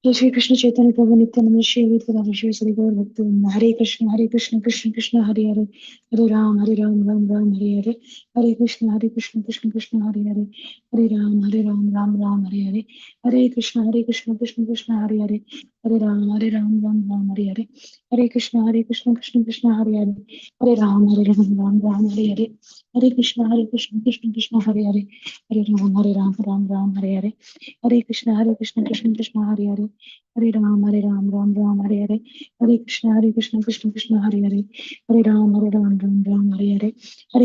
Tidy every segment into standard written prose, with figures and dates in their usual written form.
जय श्री कृष्ण चैतन्य प्रभु नित्यानंद श्री अद्वैत श्री सदि गौर भक्तवृंद। हरे कृष्ण कृष्ण कृष्ण हरे हरे, हरे राम राम राम हरे हरे, हरे कृष्ण कृष्ण कृष्ण हरे हरे, हरे राम राम हरे हरे, हरे कृष्ण कृष्ण कृष्ण हरे हरे, हरे राम हरे हरे, हरे कृष्ण कृष्ण कृष्ण हरे हरे, हरे राम हरे हरे, हरे कृष्ण कृष्ण कृष्ण हरे हरे, हरे राम हरे हरे, हरे कृष्ण कृष्ण कृष्ण हरे हरे, हरे राम हरे हरे, हरे कृष्ण कृष्ण कृष्ण हरे हरे, हरे राम हरे हरे, हरे कृष्ण कृष्ण कृष्ण हरे हरे, राम हरे हरे,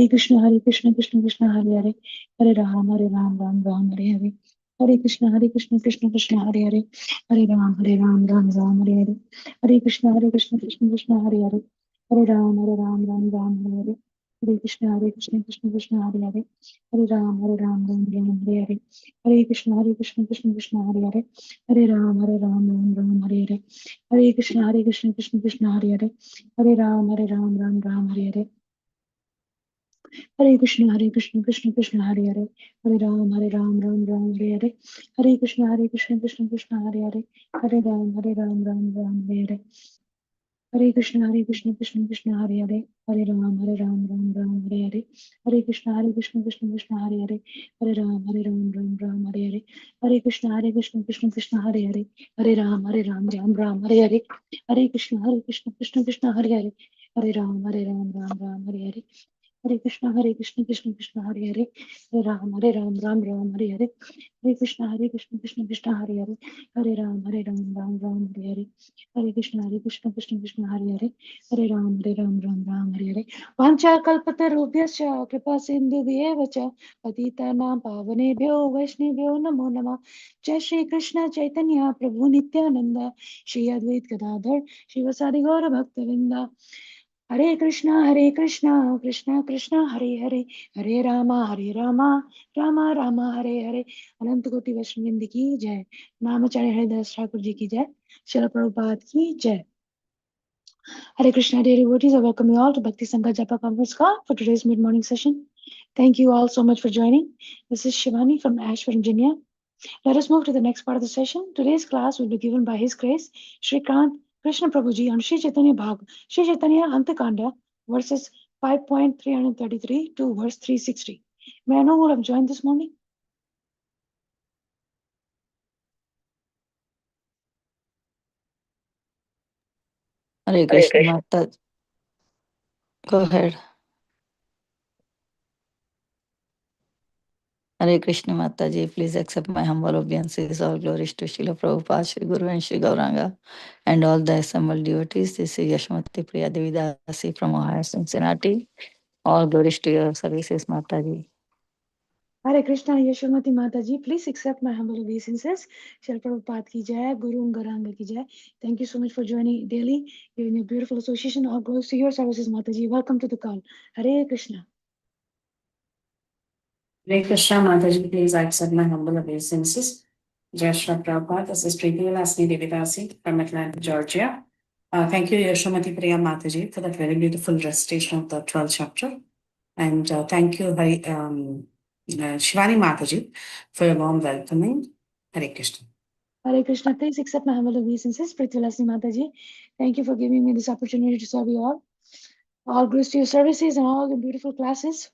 हरे कृष्ण कृष्ण कृष्ण हरे हरे, हरे राम हरे हरे, हरे कृष्ण कृष्ण कृष्ण हरे हरे, राम हरे हरे, हरे कृष्ण कृष्ण कृष्ण हरे हरे, राम हरे हरे, हरे कृष्ण कृष्ण कृष्ण हरे हरे, हरे राम हरे हरे, हरे कृष्ण कृष्ण हरे हरे, राम हरे हरे, हरे कृष्ण कृष्ण कृष्ण हरे हरे, राम हरे हरे, हरे कृष्ण कृष्ण कृष्ण हरे हरे, राम हरे हरे, हरे कृष्ण कृष्ण कृष्ण हरे हरे, राम हरे हरे, हरे कृष्ण कृष्ण कृष्ण हरे हरे, राम हरे हरे, हरे कृष्ण कृष्ण कृष्ण हरे हरे, राम हरे हरे, हरे कृष्ण कृष्ण कृष्ण हरे हरे, राम हरे हरे, हरे कृष्ण कृष्ण कृष्ण हरे हरे, राम हरे हरे, हरे कृष्ण कृष्ण कृष्ण हरे हरे, राम हरे हरे, हरे कृष्ण कृष्ण कृष्ण हरे हरे, राम हरे हरे, वाञ्छा कल्पतरुभ्यश्च कृपा सिन्धुभ्येव च पतितानां पावनेभ्यो वैष्णवेभ्यो नमो नमः। जय श्री कृष्ण चैतन्य प्रभु नित्यानंद, श्री अद्वैत गदाधर शिवसादि गौर भक्तवृंदा। हरे कृष्णा कृष्णा कृष्णा हरे हरे, हरे रामा रामा हरे हरे। अनंत कोटि वैष्णववृंद की जय। नामचार्य हरिदास ठाकुर जी की जय। श्रील प्रभुपाद की जय। Hare Krishna, dear devotees, I welcome you all to Bhakti Sangha Japa Conference Call for today's mid-morning session. Thank you all so much for joining. This is Shivani from Ashford, Virginia. Let us move to the next part of the session. Today's class will be given by His Grace, Srikanth Krishna Prabhuji on Sri Chaitanya Antakanda, verses 5.333 to verse 360. May I know who have joined this morning? Hare Krishna Mata. Go ahead. Hare Krishna Mataji, please accept my humble obeisances. All glories to Srila Prabhupada, Sri Guru and Sri Gauranga, and all the assembled devotees. This is Yashmati Priya Devi Dasi from Ohio, Cincinnati. All glories to your services, Mataji. Hare Krishna, Yashomati Mataji, please accept my humble obeisances. Srila Prabhupada ki jai, Guru Garanga ki jai. Thank you so much for joining daily. You're in a beautiful association. All glories to your services, Mataji. Welcome to the call. Hare Krishna. Hare Krishna, Mataji, please accept my humble obeisances. Jai Shri Prabhupada, this is Preeti Lasni Devidasi from Atlanta, Georgia. Thank you, Yashomati Priya Mataji, for that very beautiful recitation of the 12th chapter. And thank you, Shivani Mataji, for your warm welcoming. Hare Krishna. Hare Krishna, please accept my humble obeisances. Preeti Lasni Mataji, thank you for giving me this opportunity to serve you all. All glories to your services and all the beautiful classes.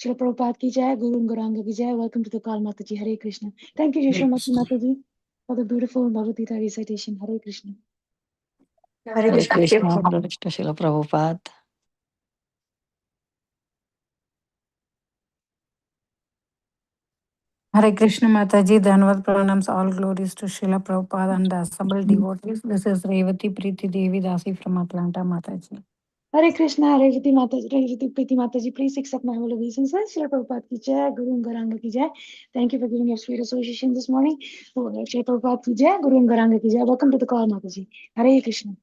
Srila Prabhupada ki jai, Guru Garanga ki jai. Welcome to the call, Mataji. Hare Krishna. Thank you, Yashomati Mataji, for the beautiful Bhagavad Gita recitation. Hare Krishna. Hare Krishna, all glories to Srila Prabhupada. Hare Krishna Mataji, Dhanavad Pranams, all glories to Srila Prabhupada and the assembled devotees. This is Revati Preeti Devi Dasi from Atlanta, Mataji. Hare Krishna, Revati Mataji, Revati Preeti Mataji, please accept my humble obeisances. Srila Prabhupada ki jai, Guru Garanga ki jai. Thank you for giving your sweet association this morning. Srila Prabhupada ki jai, Guru Garanga ki jai. Welcome to the call, Mataji. Hare Krishna.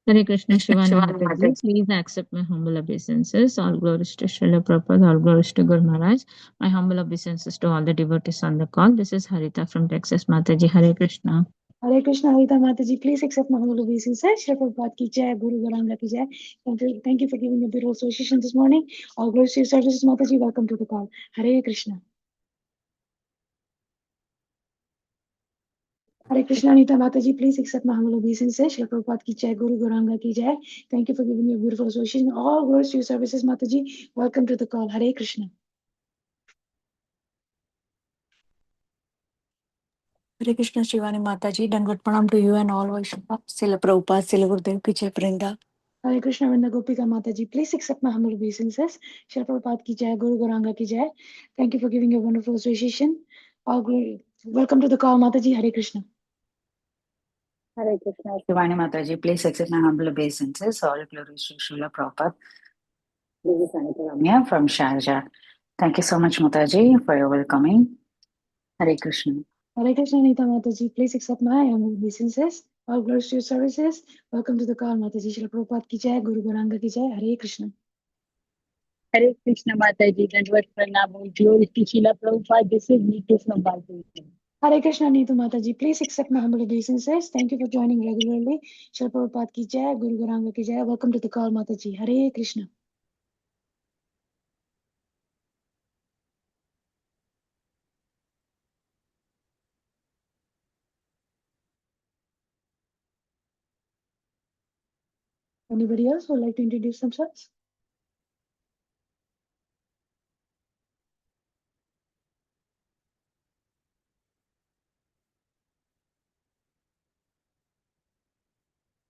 Hare Krishna, Shivani Mataji, please accept my humble obeisances. All glories to Srila Prabhupada, all glories to Guru Maharaj. My humble obeisances to all the devotees on the call. This is Harita from Texas, Mataji. Hare Krishna. Hare Krishna, Harita Mataji, please accept my humble obeisances. Srila Prabhupada ki jai, Guru Garanga ki jai. Thank you for giving a beautiful association this morning. All glories to your services, Mataji. Welcome to the call. Hare Krishna. Hare Krishna, Anita Mataji, please accept my humble obeisances. Shri Prabhupada ki jai, Guru Goranga ki jai. Thank you for giving me a beautiful association. All glories to your services, Mataji. Welcome to the call. Hare Krishna. Hare Krishna Shivani Mataji, Dandavat Pranam to you and all Vaishnava. Srila Prabhupada, Srila Gurudev ki jai Vrinda. Hare Krishna, Vrinda Gopika Mataji, please accept my humble obeisances. Shri Prabhupada ki jai, Guru Goranga ki jai. Thank you for giving a wonderful association. All glory. Welcome to the call, Mataji. Hare Krishna. Hare Krishna, Shivani Mataji, please accept my humble obeisances. All glories to Srila Prabhupada. This is Anita Ramya from Sharjah. Thank you so much, Mataji, for your welcoming. Hare Krishna. Hare Krishna, Anita Mataji, please accept my humble obeisances. All glories to your services. Welcome to the call, Mataji. Shri Prabhupada ki jai, Guru Goranga ki jai. Hare Krishna. Hare Krishna Mataji, Dandavat Pranam, all glories to Srila Prabhupada. This is Neetu from Baltimore. Hare Krishna, Neetu Mataji, please accept my humble obeisances. Thank you for joining regularly. Shri Prabhupada ki jai, Guru Goranga ki jai. Welcome to the call, Mataji. Hare Krishna. Anybody else who would like to introduce themselves?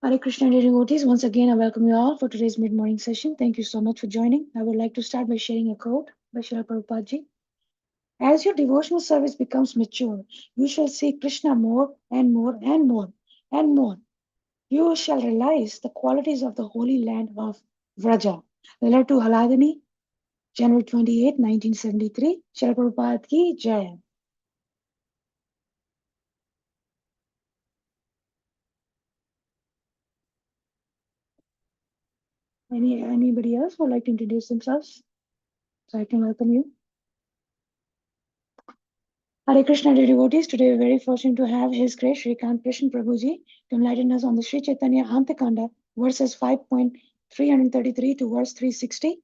Hare Krishna, dear devotees. Once again, I welcome you all for today's mid-morning session. Thank you so much for joining. I would like to start by sharing a quote by Srila Prabhupada ji. As your devotional service becomes mature, you shall see Krishna more and more and more and more. You shall realize the qualities of the holy land of Vraja. Letter to Haladini, January 28, 1973. Srila Prabhupada ki Jai. Anybody else who would like to introduce themselves? So I can welcome you. Hare Krishna, dear devotees. Today we're very fortunate to have His Grace Srikanth Krishna Prabhuji to enlighten us on the Sri Caitanya Antya khanda, verses 5.333 to verse 360.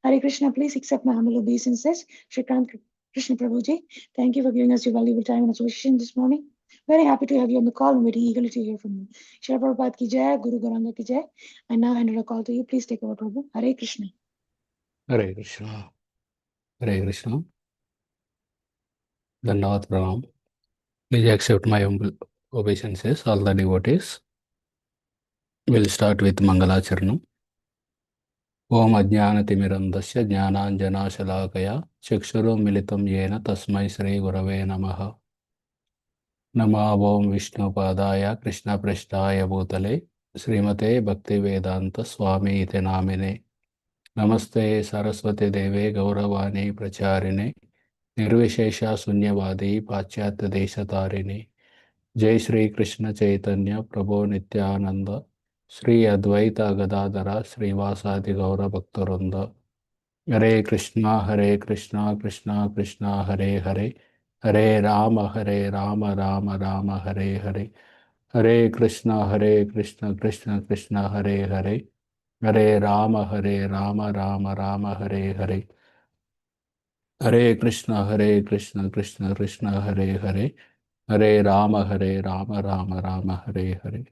Hare Krishna, please accept my humble obeisances. Srikanth Krishna Prabhuji, thank you for giving us your valuable time and association this morning. Very happy to have you on the call and very eagerly to hear from you. Srila Prabhupada ki jai, Guru Goranga ki jai. I now hand over the call to you. Please take over, Prabhu. Hare Krishna. Hare Krishna. Hare Krishna. Dandavat Pranam. Please accept my humble obeisances, all the devotees. We'll start with Mangalacharanam. Om Ajnanatimirandasya Jnananjanashalakaya Chakshurum Militam Yena Tasmai Sri Gurave Namaha. Nama Om Vishnu Padaya Krishna Prashtaya Bhutale Srimate Bhakti Vedanta Swami Ite Namine. Namaste Saraswati Deve Gauravani Pracharine Nirvishesha Sunyavadi Paschatya Deshatarine. Jai Shri Krishna Chaitanya Prabhu Nityananda Sri Advaita Gadadara Srivasadi Gaura Bhaktaranda. Hare Krishna Krishna Krishna Hare Hare Hare Rama Rama Rama Hare Hare. Hare Krishna Krishna Krishna Hare Hare Hare Rama Rama Rama Hare Hare. Hare Krishna Krishna Krishna Hare Hare Hare Rama Rama Rama Hare Hare.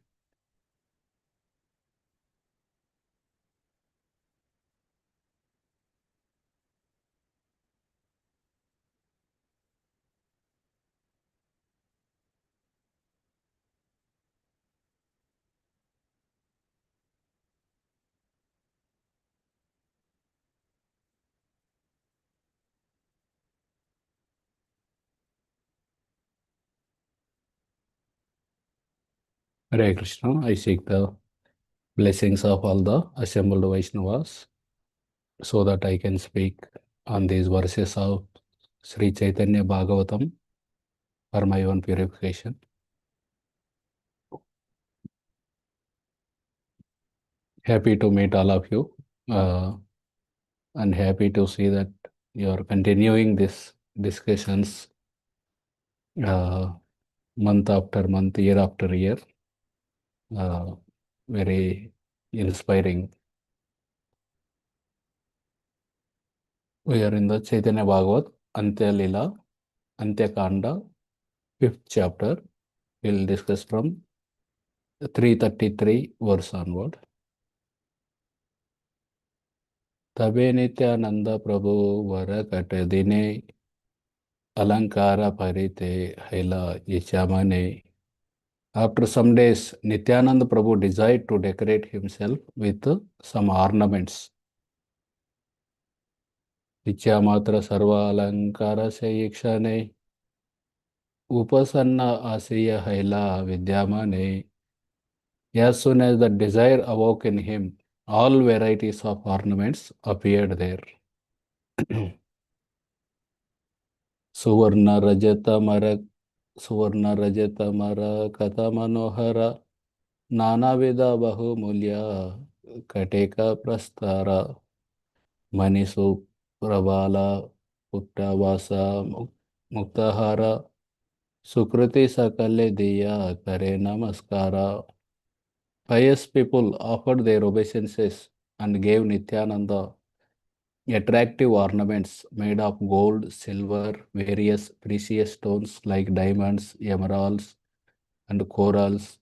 Hare Krishna. I seek the blessings of all the assembled Vaishnavas so that I can speak on these verses of Sri Chaitanya Bhagavatam for my own purification. Happy to meet all of you and happy to see that you are continuing these discussions month after month, year after year. Very inspiring. We are in the Chaitanya Bhagavat, Antya Lila, Antya Kanda, 5th chapter. We'll discuss from 333 verse onward. तबे नित्यानंद प्रभु वर cut दिने अलंकार परिते हैला यचामने. After some days, Nityananda Prabhu desired to decorate himself with some ornaments. Vichamatra sarva alankara se ikshane upasanna asiya haila vidyamane. As soon as the desire awoke in him, all varieties of ornaments appeared there. Suvarna rajata mara kata manohara nanavida bahumulya kateka prastara manisu prabala puttavasa muktahara sukriti sakale diya kare namaskara. Pious people offered their obeisances and gave Nityananda attractive ornaments made of gold, silver, various precious stones like diamonds, emeralds, and corals,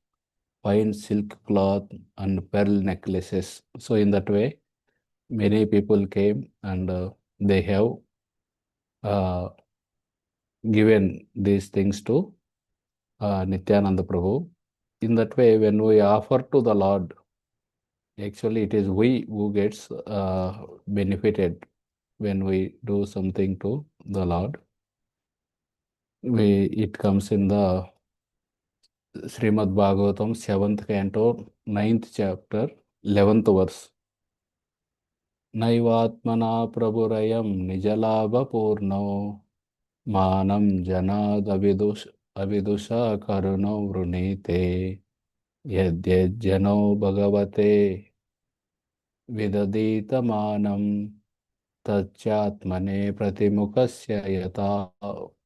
fine silk cloth, and pearl necklaces. So, in that way, many people came and they have given these things to Nityananda Prabhu. In that way, when we offer to the Lord, actually it is we who gets benefited when we do something to the Lord. It comes in the Srimad Bhagavatam 7th canto 9th chapter 11th verse. Naivatmana prabhurayam nijalabha purno manam janad avidusha karuno vrunite yadyajjano bhagavate vidadita manam tachyatmane pratimukasya yata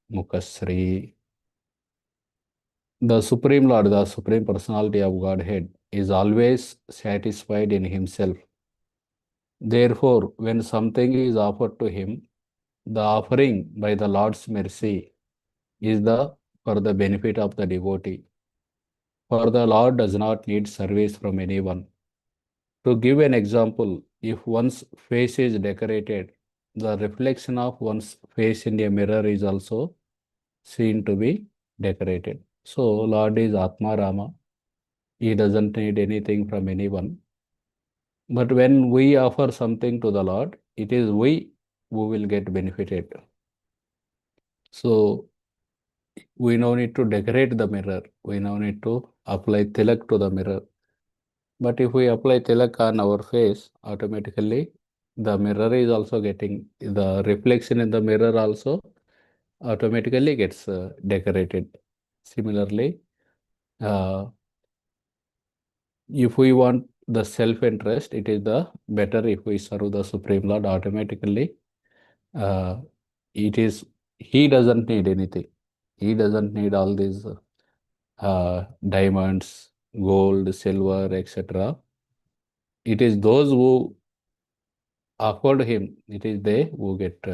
mukasri. The Supreme Lord, the Supreme Personality of Godhead, is always satisfied in himself. Therefore, when something is offered to him, the offering by the Lord's mercy is for the benefit of the devotee. For the Lord does not need service from anyone. To give an example, if one's face is decorated, the reflection of one's face in a mirror is also seen to be decorated. So, Lord is Atma Rama. He doesn't need anything from anyone. But when we offer something to the Lord, it is we who will get benefited. So, we no need to decorate the mirror. We no need to apply tilak to the mirror. But if we apply tilak on our face, automatically the mirror is also getting, the reflection in the mirror also automatically gets decorated. Similarly, if we want the self-interest, it is the better if we serve the Supreme Lord automatically. He doesn't need anything. He doesn't need all these diamonds, gold, silver, etc. It is those who offered him, it is they who get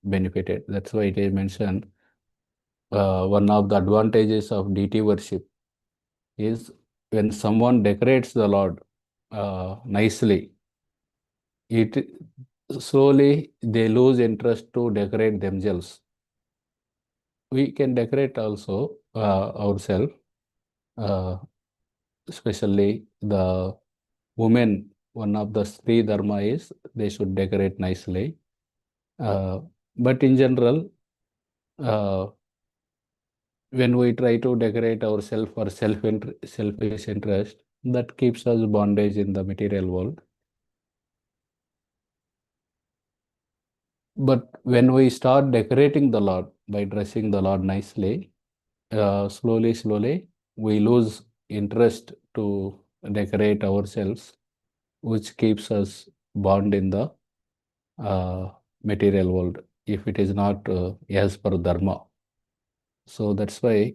benefited. That's why it is mentioned one of the advantages of deity worship is when someone decorates the Lord nicely, it slowly they lose interest to decorate themselves. We can decorate also ourselves, especially the women. One of the Sri Dharma is they should decorate nicely. But in general, when we try to decorate ourselves for selfish interest, that keeps us bondage in the material world. But when we start decorating the Lord by dressing the Lord nicely, slowly, we lose interest to decorate ourselves, which keeps us bound in the material world if it is not as per Dharma. So that's why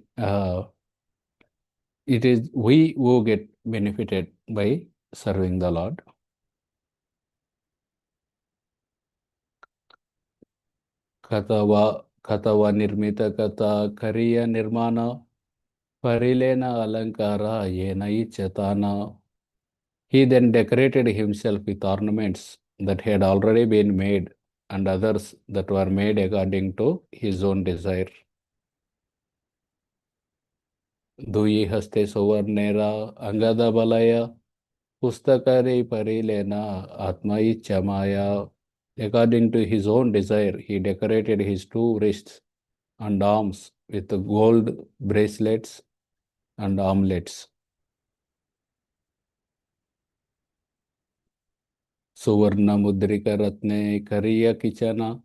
it is we who get benefited by serving the Lord. Katava nirmita kata kariya nirmana Parilena Alankara Yenai Chetana. He then decorated himself with ornaments that had already been made and others that were made according to his own desire. Dui haste Sovarnera Angada Balaya Pustakari Parilena Atmai Chamaya. According to his own desire, he decorated his two wrists and arms with gold bracelets and armlets. Suvarna Mudrika Ratne Kariya Kichana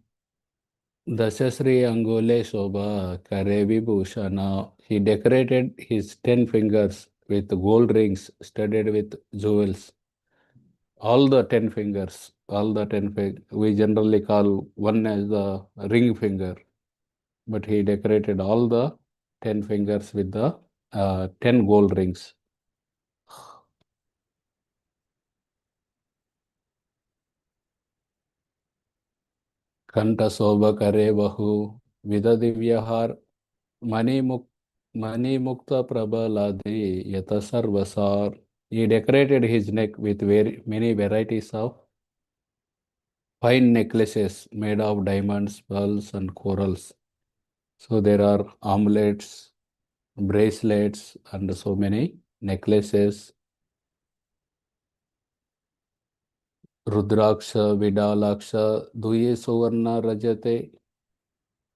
Dashasri Angole Shobha Karevi Bhushana. He decorated his 10 fingers with gold rings studded with jewels. All the 10 fingers, we generally call one as the ring finger, but he decorated all the 10 fingers with the 10 gold rings. Kanta Sobha Kare Bahu Vida Divyahar Mani Mukta Prabhaladi Yata Sarvasar. He decorated his neck with very many varieties of fine necklaces made of diamonds, pearls, and corals. So there are armlets, bracelets, and so many necklaces. Rudraksha, Vidalaksha, Duye Suvarna Rajate,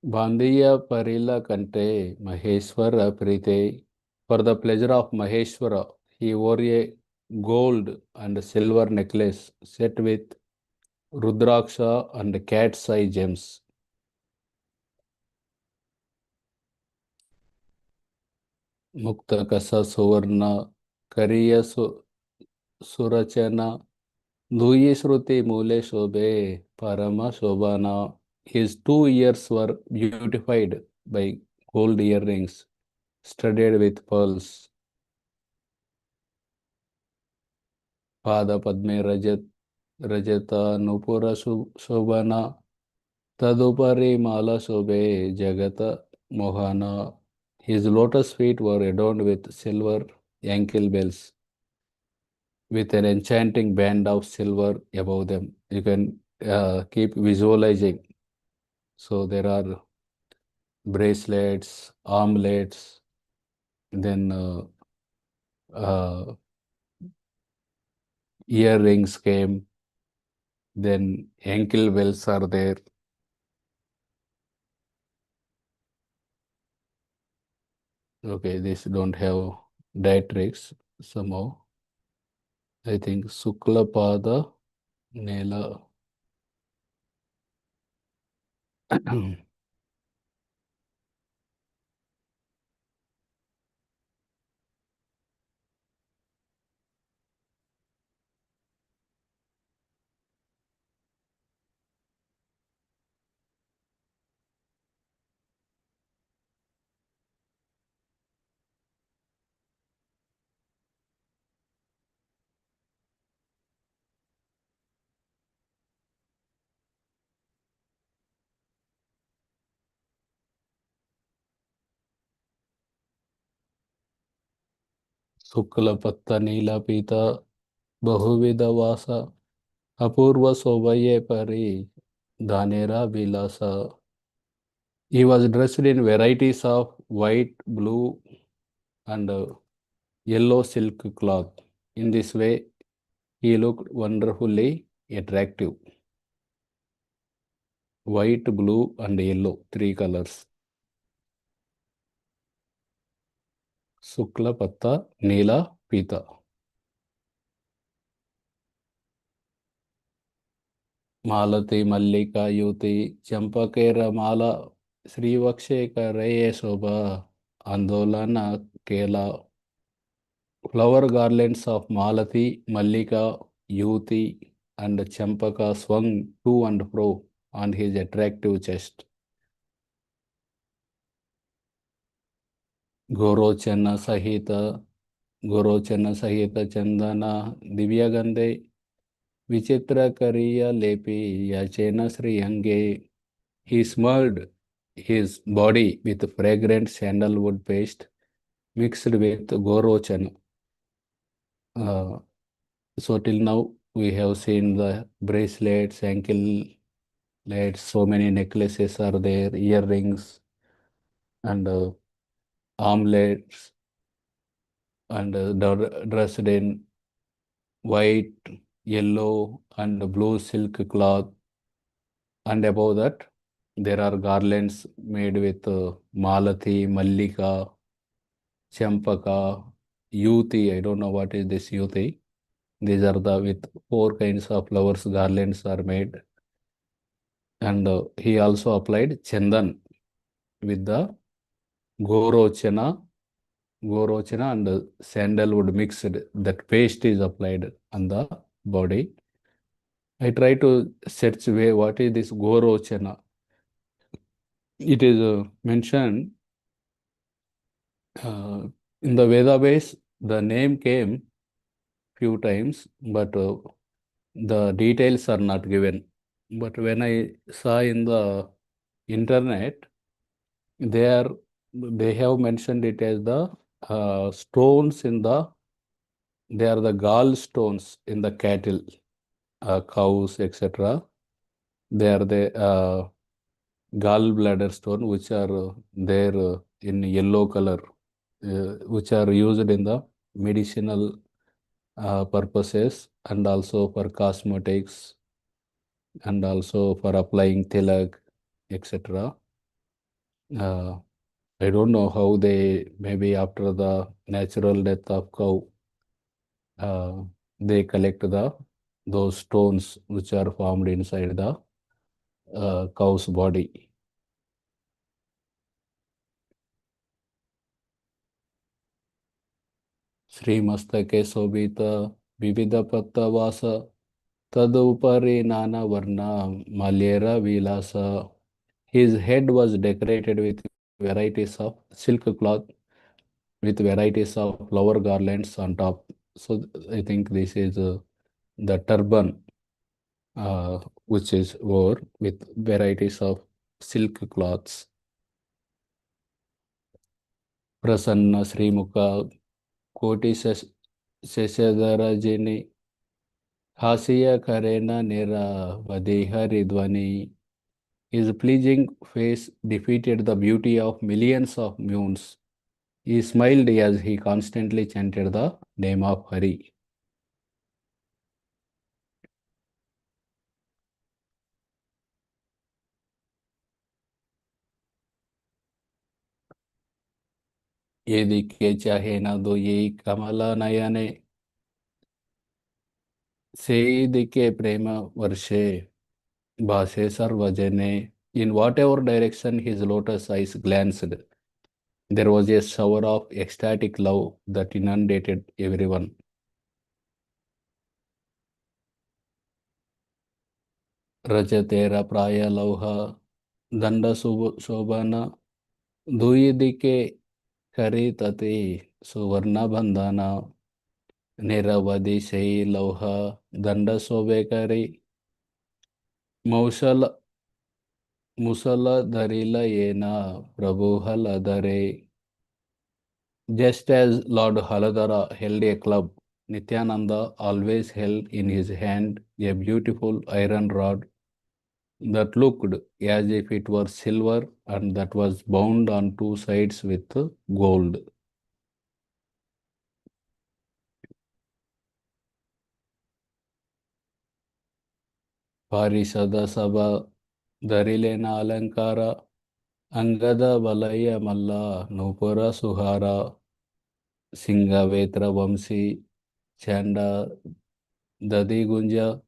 Bandiya Parila Kante, Maheshwara Prite. For the pleasure of Maheshwara, he wore a gold and silver necklace set with Rudraksha and cat's eye gems. Mukta Kasa Suvarna, Kariya Surachana, Duyi Shruti Mule Shobhe, Parama Shobhana. His 2 ears were beautified by gold earrings studded with pearls. Pada Padme Rajata Nupura Shobhana, Tadupari Mala Shobhe, Jagata Mohana. His lotus feet were adorned with silver ankle bells with an enchanting band of silver above them. You can keep visualizing. So there are bracelets, armlets, then earrings came, then ankle bells are there. Okay, this don't have diatrics somehow. I think Sukla Pada Nela. Sukla Patta Nila Pita Bahuvida Vasa Apurva Sobaye Pari Dhanera Vilasa. He was dressed in varieties of white, blue, and yellow silk cloth. In this way, he looked wonderfully attractive. White, blue, and yellow, 3 colors. Sukla Patta, Neela, Pita. Malati, Mallika, Yuti, Champakera, Mala, Srivakshe, Reye, Shobha, Andolana, Kela. Flower garlands of Malati, Mallika, Yuti, and Champaka swung to and fro on his attractive chest. Gorochana Sahita, Chandana, Divyagande, Vichitra Kariya Lepi, Yachena Sri Ange. He smelled his body with fragrant sandalwood paste mixed with Gorochan. So till now we have seen the bracelets, ankle so many necklaces are there, earrings and armlets, and dressed in white, yellow and blue silk cloth. And above that there are garlands made with Malathi, Mallika, Champaka, Yuti. I don't know what is this Yuti. These are the with 4 kinds of flowers garlands are made. And he also applied Chandan with the Gorochana and sandalwood mixed. That paste is applied on the body. I try to search what is this Gorochana. It is mentioned in the Veda base. The name came few times, but the details are not given. But when I saw in the internet, they have mentioned it as the stones in the, they are the gall stones in the cattle, cows, etc. They are the gallbladder stone, which are there in yellow color, which are used in the medicinal purposes and also for cosmetics and also for applying tilak, etc. I don't know how they, maybe after the natural death of cow, they collect those stones which are formed inside the cow's body. Srimastake Sobita Vividha Pattavasa Tadupari Nana Varna Malyera Vilasa. His head was decorated with varieties of silk cloth with varieties of flower garlands on top. So I think this is the turban which is wore with varieties of silk cloths. Prasanna Srimukha Koti Seshadharajini Hasiya Karena Nera Vadihari Dvani. His pleasing face defeated the beauty of millions of moons. He smiled as he constantly chanted the name of Hari. ये दिखे चाहे ना दो ये कमला नयने से दिखे प्रेम वर्षे भाषे सर्वजने. In whatever direction his lotus eyes glanced, there was a shower of ecstatic love that inundated everyone. Rajatera praya lauha danda shobhana duyi dike karitati suvarna bandhana niravadi sei lauha danda sobe kari Mausala Musala Dharila Yena Prabhu Haladare. Just as Lord Haladara held a club, Nityananda always held in his hand a beautiful iron rod that looked as if it were silver and that was bound on 2 sides with gold. Parisada Sabha Darilena Alankara Angada Valaya Malla Nupura Suhara Singavetra Vamsi Chanda Dadi Gunja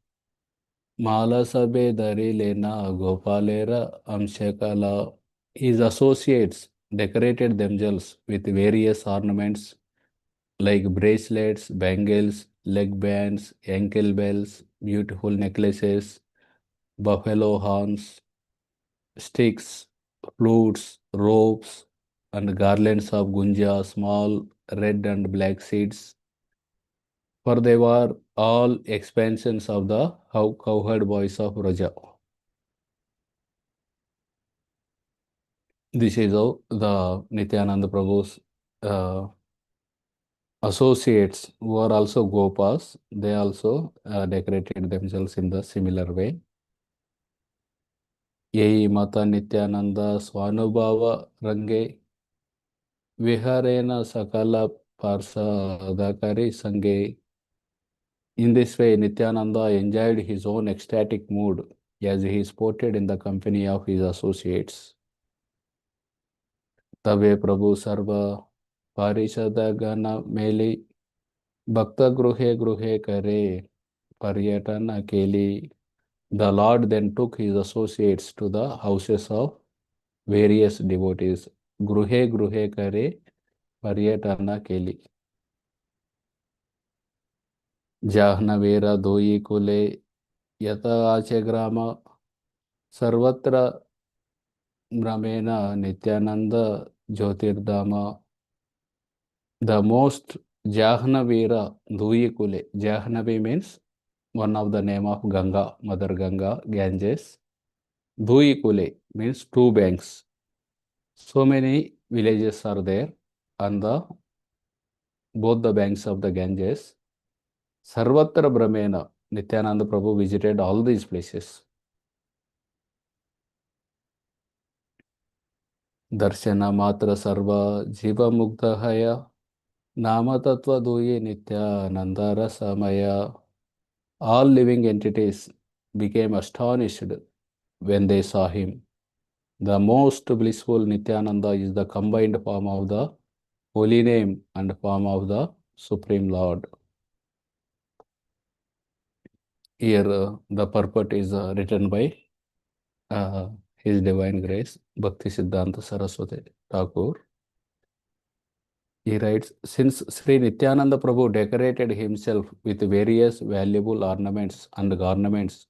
Mala Sabe Dari Lena Gopalera Amshakala. His associates decorated themselves with various ornaments like bracelets, bangles, leg bands, ankle bells, beautiful necklaces, buffalo horns, sticks, flutes, ropes, and garlands of gunja, small red and black seeds, for they were all expansions of the cowherd voice of Raja. This is how the Nityananda Prabhu's associates who are also Gopas, they also decorated themselves in the similar way. Yehi Mata Nityananda Swanubhava Range Viharena Sakala Parsadakari Sange. In this way, Nityananda enjoyed his own ecstatic mood as he sported in the company of his associates. Tabe Prabhu Sarva Parishada Gana Meli Bhakta Gruhe Gruhe Kare Paryatana Keli. The Lord then took his associates to the houses of various devotees. Gruhe Gruhe Kare Paryatana Keli. Jahnavera Doi Kule Yata Ache Grama Sarvatra Brahmena Nityananda Jyotirdama. The most Jahnavira Dui Kule. Jahnavi means one of the name of Ganga, Mother Ganga, Ganges. Dui Kule means two banks. So many villages are there on both the banks of the Ganges. Sarvatra Brahmena, Nityananda Prabhu visited all these places. Darshana Matra Sarva Jiva Mugdhaya Nama Tattva Duye Nityananda Rasamaya. All living entities became astonished when they saw him. The most blissful Nityananda is the combined form of the holy name and form of the Supreme Lord. Here the purport is written by His Divine Grace Bhakti Siddhanta Saraswati Thakur. He writes, since Sri Nityananda Prabhu decorated himself with various valuable ornaments and garments,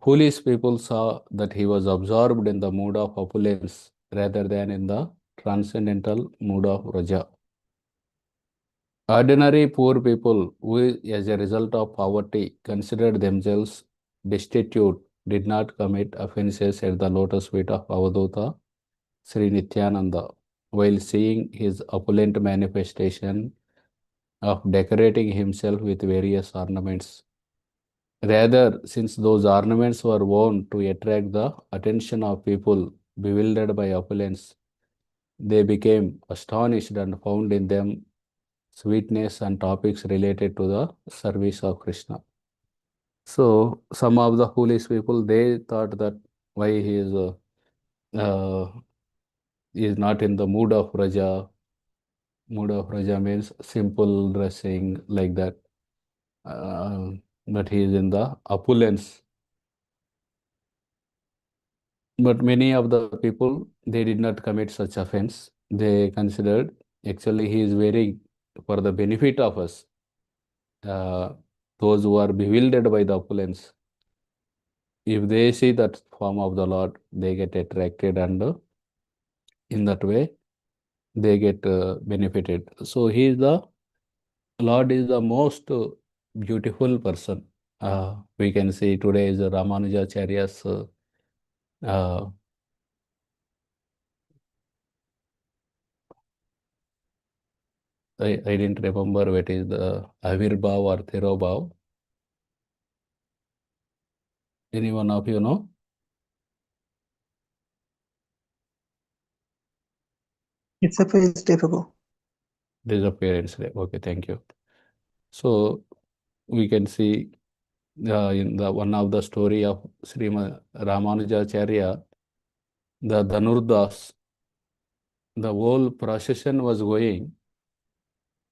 foolish people saw that he was absorbed in the mood of opulence rather than in the transcendental mood of Raja. Ordinary poor people who, as a result of poverty, considered themselves destitute, did not commit offenses at the lotus feet of Avadhuta Sri Nityananda, while seeing his opulent manifestation of decorating himself with various ornaments. Rather, since those ornaments were worn to attract the attention of people bewildered by opulence, they became astonished and found in them sweetness and topics related to the service of Krishna. So, some of the foolish people, they thought that why he is not in the mood of Raja. Mood of Raja means simple dressing like that. But he is in the opulence. But many of the people, they did not commit such offense. They considered actually he is wearing for the benefit of us. Those who are bewildered by the opulence, if they see that form of the Lord, they get attracted and in that way they get benefited. So he is the Lord is the most beautiful person. We can see today is Ramanujacharya's I didn't remember what is the Avirbhav or Thirobhav. Any one of you know? It's a feast day ago. This is a Parents' Day. Okay, thank you. So we can see in the one of the story of Srimad Ramanujacharya, the Dhanurdas, the whole procession was going,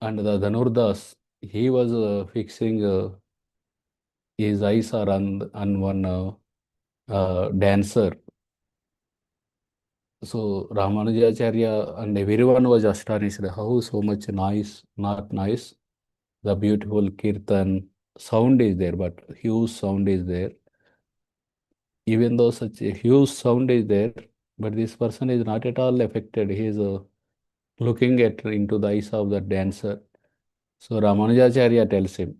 and the Dhanurdas, he was fixing his eyes are on one dancer. So Ramanujacharya and everyone was astonished. How so much noise, not noise. The beautiful kirtan sound is there, but huge sound is there. Even though such a huge sound is there, but this person is not at all affected. He is looking at into the eyes of the dancer. So Ramanujacharya tells him,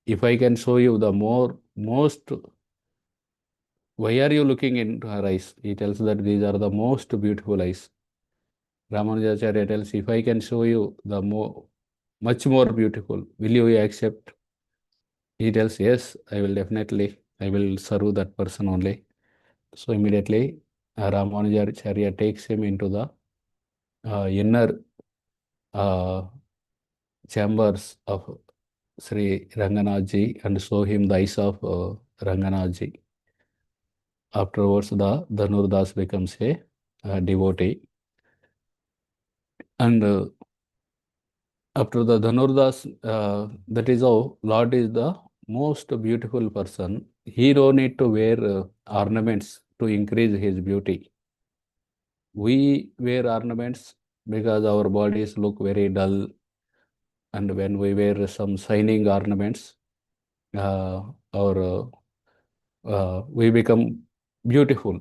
if I can show you the most, why are you looking into her eyes? He tells that these are the most beautiful eyes. Ramanujacharya tells, if I can show you the much more beautiful, will you accept? He tells, yes, I will definitely, I will serve that person only. So immediately Ramanujacharya takes him into the inner chambers of Sri Ranganathji and show him the eyes of Ranganathji. Afterwards, the Dhanurdas becomes a devotee. And after the Dhanurdas, that is how Lord is the most beautiful person. He don't need to wear ornaments to increase his beauty. We wear ornaments because our bodies look very dull, and when we wear some shining ornaments, we become beautiful.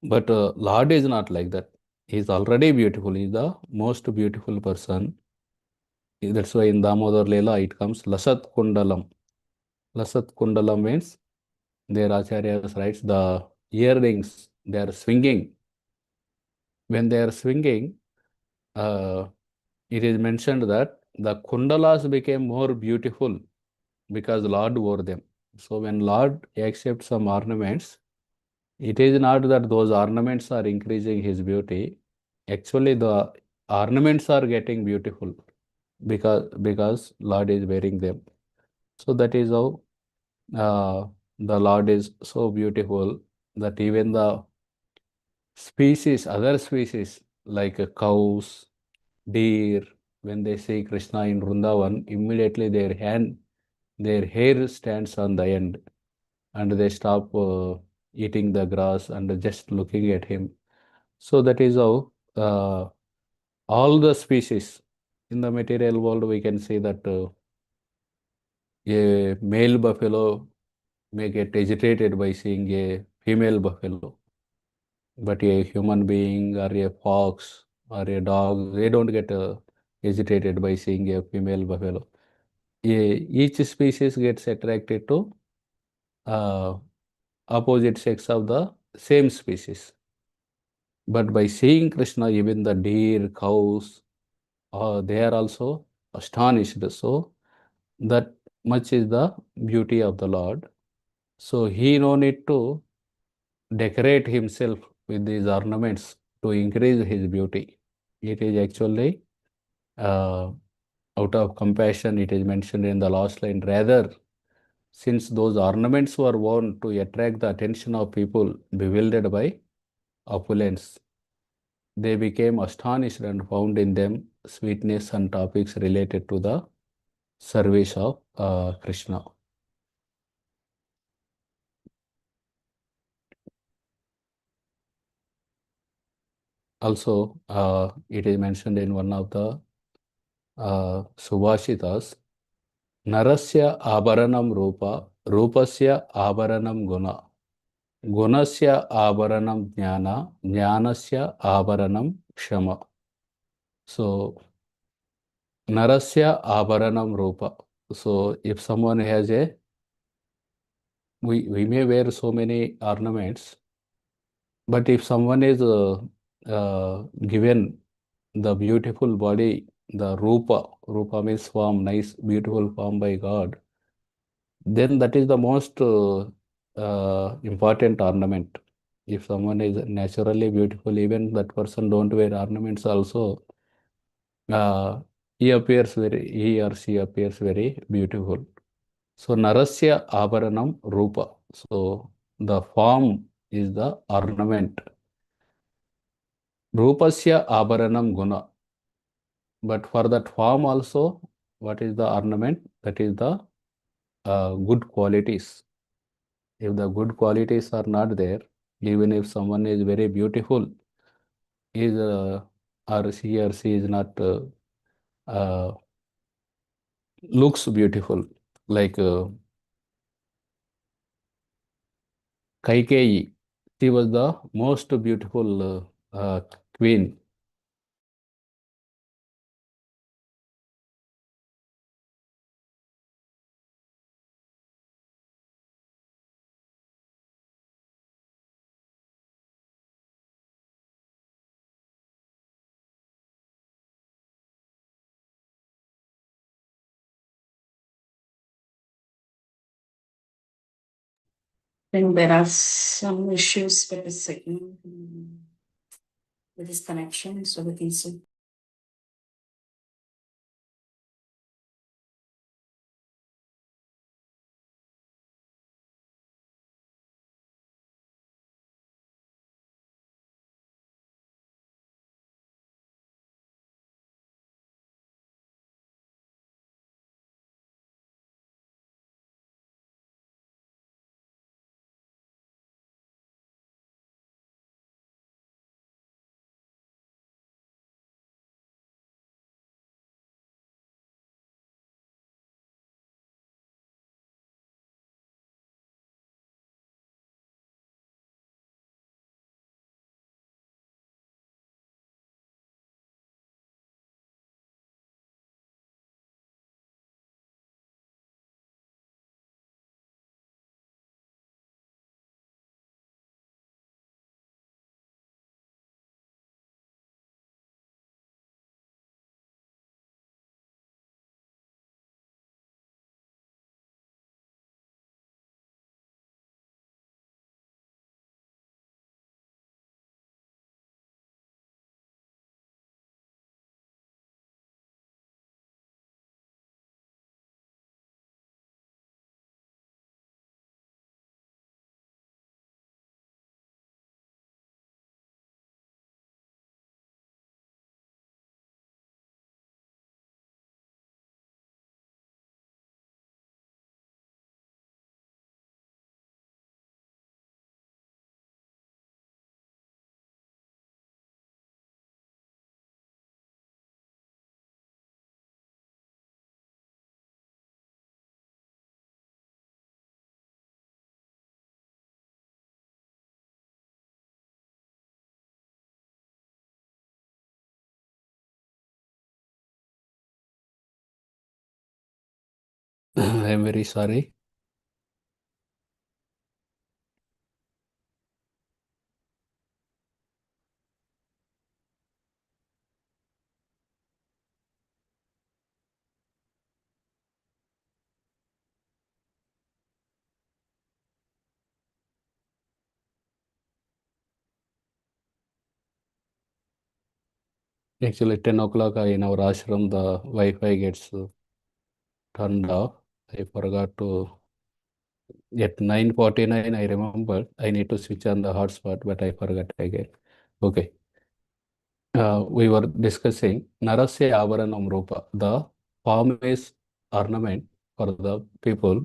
But Lord is not like that. He is already beautiful. He is the most beautiful person. That's why in Damodar Leela it comes Lasat Kundalam. Lasat Kundalam means their Acharyas writes the earrings, they are swinging. When they are swinging, it is mentioned that the kundalas became more beautiful because Lord wore them. So when Lord accepts some ornaments, it is not that those ornaments are increasing his beauty. Actually, the ornaments are getting beautiful because Lord is wearing them. So that is how the Lord is so beautiful that even the species, other species like cows, deer, when they see Krishna in Vrindavan, immediately their hair stands on the end and they stop eating the grass and just looking at him. So that is how all the species in the material world, we can see that a male buffalo may get agitated by seeing a female buffalo, but a human being or a fox or a dog, they don't get agitated by seeing a female buffalo. Each species gets attracted to uh, opposite sex of the same species. But by seeing Krishna, even the deer, cows, they are also astonished. So that much is the beauty of the Lord. So he no need to decorate himself with these ornaments to increase his beauty. It is actually out of compassion, it is mentioned in the last line. Rather, since those ornaments were worn to attract the attention of people bewildered by opulence, they became astonished and found in them sweetness and topics related to the service of Krishna. Also, it is mentioned in one of the Subhashitas, Narasya Abaranam Rupa, Rupasya Abaranam Guna, Gunasya Abaranam Jnana, Jnanasya Abaranam Kshama. So, Narasya Abaranam Rupa. So, if someone has we may wear so many ornaments, but if someone is given the beautiful body, the Rupa means form, nice, beautiful form by God, then that is the most important ornament. If someone is naturally beautiful, even that person don't wear ornaments also, uh, he or she appears very beautiful. So Narasya Abaranam Rupa. So the form is the ornament. Rupasya Abaranam Guna. But for that form also, what is the ornament? That is the good qualities. If the good qualities are not there, even if someone is very beautiful, is or he or she is not uh, looks beautiful. Like Kaikeyi, she was the most beautiful queen. think there are some issues with the signal, with this connection, so we can see. I'm very sorry. Actually, 10 o'clock in our ashram, the Wi-Fi gets turned off. I forgot to, at 9:49, I remembered I need to switch on the hotspot, but I forgot again. Okay. We were discussing Narasya Avaranam Rupa. The form is ornament for the people.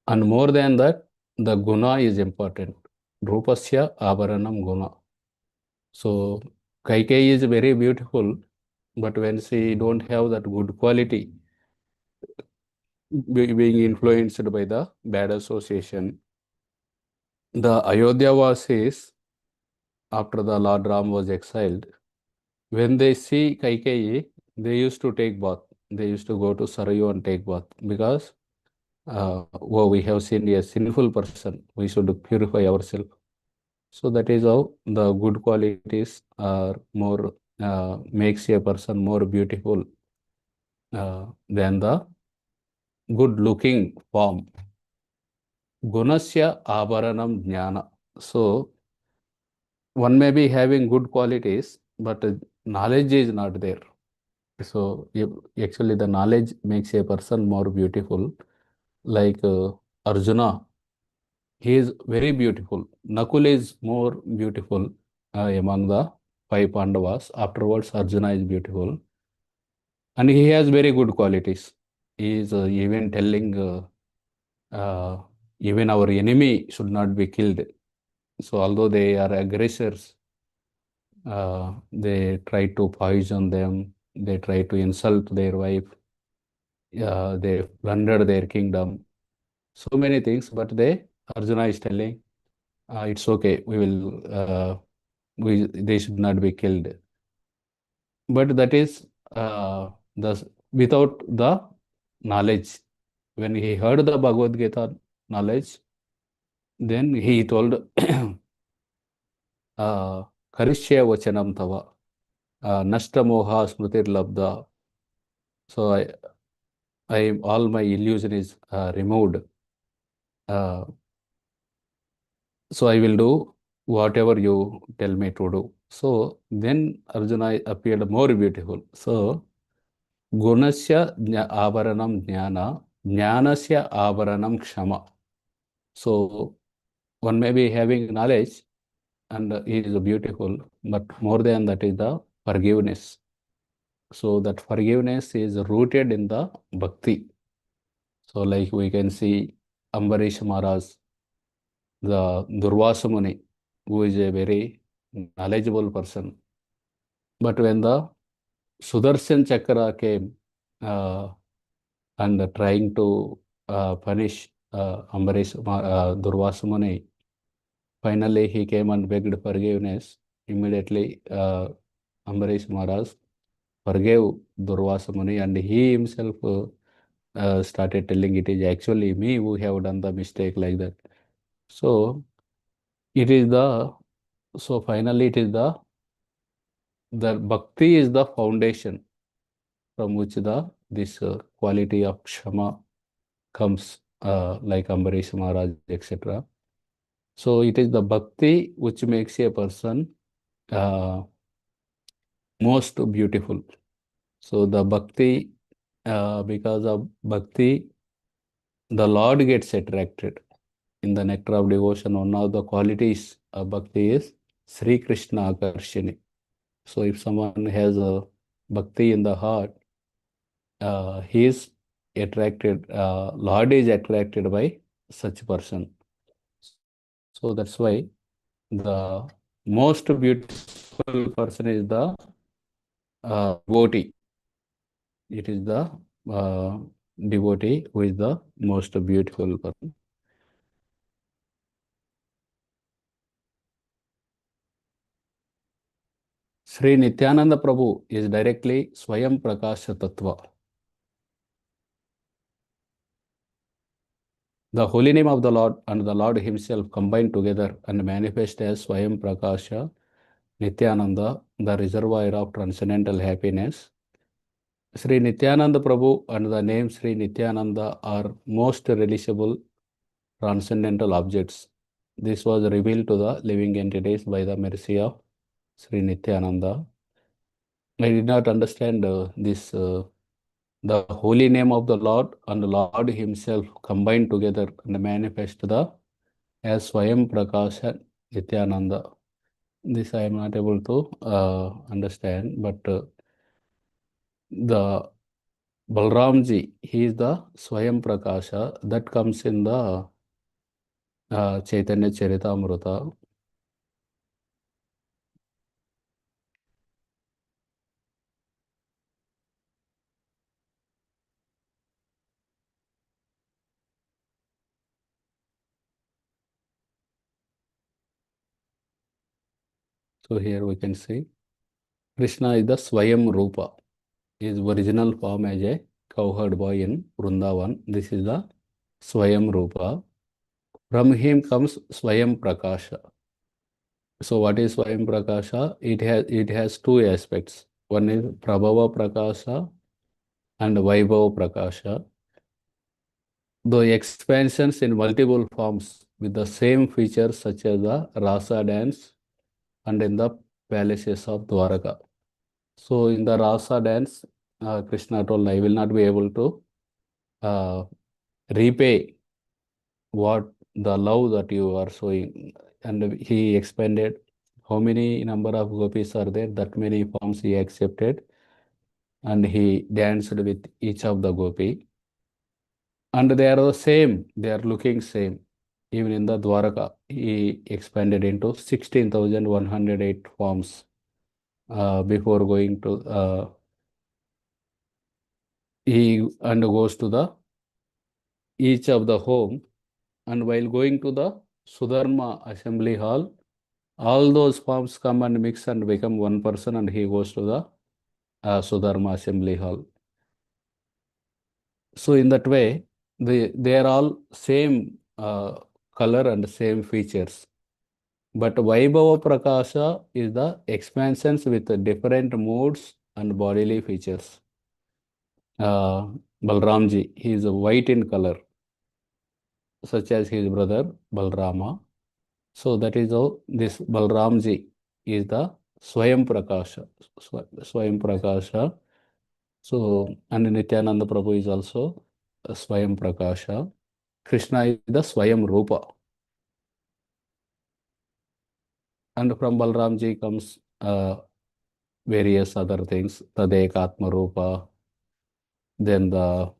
And more than that, the guna is important. Rupasya Avaranam Guna. So Kaikeyi is very beautiful, but when she don't have that good quality, being influenced by the bad association, the Ayodhya Vasis, after the Lord Ram was exiled, when they see Kaikeyi, they used to take bath. They used to go to Sarayu and take bath because we have seen a sinful person. We should purify ourselves. So that is how the good qualities are more makes a person more beautiful than the good looking form. Gunasya avaranam jnana. So one may be having good qualities, but knowledge is not there. So actually the knowledge makes a person more beautiful. Like Arjuna, he is very beautiful. Nakul is more beautiful among the five Pandavas. Afterwards, Arjuna is beautiful. And he has very good qualities. He is even telling even our enemy should not be killed. So although they are aggressors, they try to poison them, they try to insult their wife, they plunder their kingdom, so many things, but Arjuna is telling, it's okay, they should not be killed. But that is without the knowledge. When he heard the Bhagavad Gita knowledge, then he told, Karishya vachanam tava, nashta moha smritir labda. So all my illusion is removed. So I will do whatever you tell me to do. So then Arjuna appeared more beautiful. So Gunasya avaranam jnana, jnanasya avaranam kshama. So one may be having knowledge and he is beautiful, but more than that is the forgiveness. So that forgiveness is rooted in the bhakti. So like we can see Ambarish Maharaj, the Durvasa Muni, who is a very knowledgeable person. But when the Sudarshan Chakra came and trying to punish Ambarish Durvasa Muni, finally he came and begged forgiveness. Immediately Ambarish Maharaj forgave Durvasa Muni, and he himself started telling it is actually me who have done the mistake like that. So it is finally it is the bhakti is the foundation from which this quality of kshama comes, like Ambarish Maharaj, etc. So it is the bhakti which makes a person most beautiful. So the bhakti, because of bhakti, the Lord gets attracted. In the nectar of devotion, one of the qualities of bhakti is Sri Krishna Akarshini. So if someone has a bhakti in the heart, he is attracted, Lord is attracted by such person. So that's why the most beautiful person is the devotee. It is the devotee who is the most beautiful person. Sri Nityananda Prabhu is directly Swayam Prakasha Tattva. The holy name of the Lord and the Lord himself combined together and manifest as Swayam Prakasha Nityananda, the reservoir of transcendental happiness. Sri Nityananda Prabhu and the name Sri Nityananda are most relishable transcendental objects. This was revealed to the living entities by the mercy of Sri Nityananda. I did not understand this. The holy name of the Lord and the Lord himself combined together and manifest as Swayam Prakasha Nityananda. This I am not able to understand, but the Balramji, he is the Swayam Prakasha that comes in the Chaitanya Charitamrita. So here we can see Krishna is the Swayam Rupa. His original form as a cowherd boy in Vrindavan. This is the Swayam Rupa. From him comes Swayam Prakasha. So what is Swayam Prakasha? It has two aspects. One is Prabhava Prakasha and Vaibhava Prakasha. The expansions in multiple forms with the same features such as the Rasa dance and in the palaces of Dwaraka. So in the Rasa dance, Krishna told, I will not be able to repay what the love that you are showing. And he expanded how many number of gopis are there, that many forms he accepted. And he danced with each of the gopi. And they are the same, they are looking same. Even in the Dwaraka, he expanded into 16,108 forms before going to, he undergoes to the each of the home, and while going to the Sudharma assembly hall, all those forms come and mix and become one person, and he goes to the Sudharma assembly hall. So in that way, they are all same color and same features. But Vaibhava Prakasha is the expansions with different moods and bodily features. Balramji, he is white in color, such as his brother Balrama. So that is how this Balramji is the Swayam Prakasha. Swayam Prakasha. So, and Nityananda Prabhu is also a Swayam Prakasha. Krishna is the Swayam Rupa. And from Balramji comes various other things, Tadekatma Rupa, then the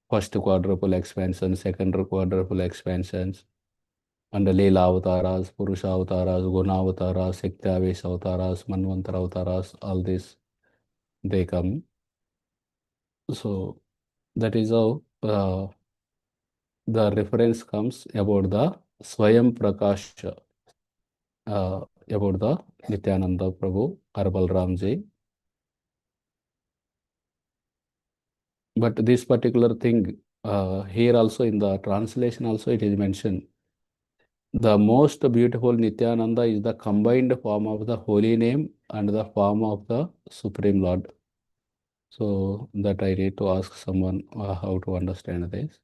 first quadruple expansion, second quadruple expansions, and the Leela Avataras, Purusha Avataras, Guna Avataras, Sektavesh Avataras, Manvantara Avataras, all this, they come. So that is how the reference comes about the Swayam Prakash, about the Nityananda Prabhu or Balramji. But this particular thing, here also in the translation also it is mentioned. The most beautiful Nityananda is the combined form of the holy name and the form of the Supreme Lord. So that I need to ask someone how to understand this.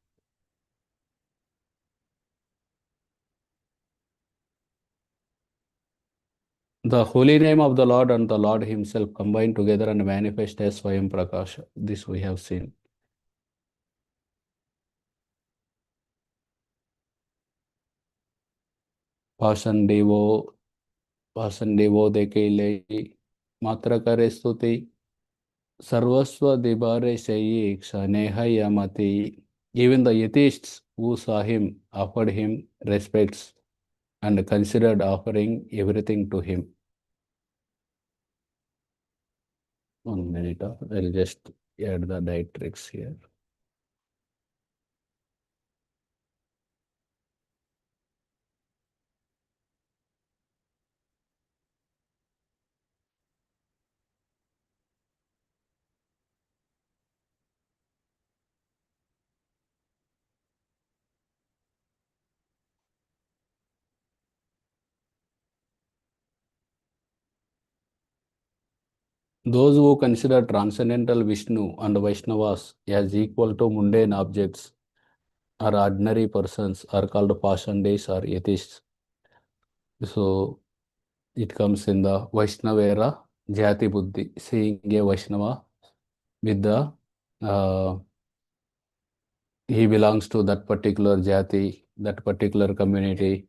The holy name of the Lord and the Lord himself combined together and manifest as Swayam Prakash. This we have seen. Pasan Devo Dekile Matra Kare Stuti Sarvasva Dibare Shayi Kshaneha Yamati. Even the atheists who saw him offered him respects and considered offering everything to him. 1 minute, I'll just add the diatrics here. Those who consider transcendental Vishnu and Vaishnavas as equal to mundane objects or ordinary persons are called Pashandis or atheists. So it comes in the Vaishnavera Jati Buddhi, seeing a Vaishnava with the he belongs to that particular Jati, that particular community.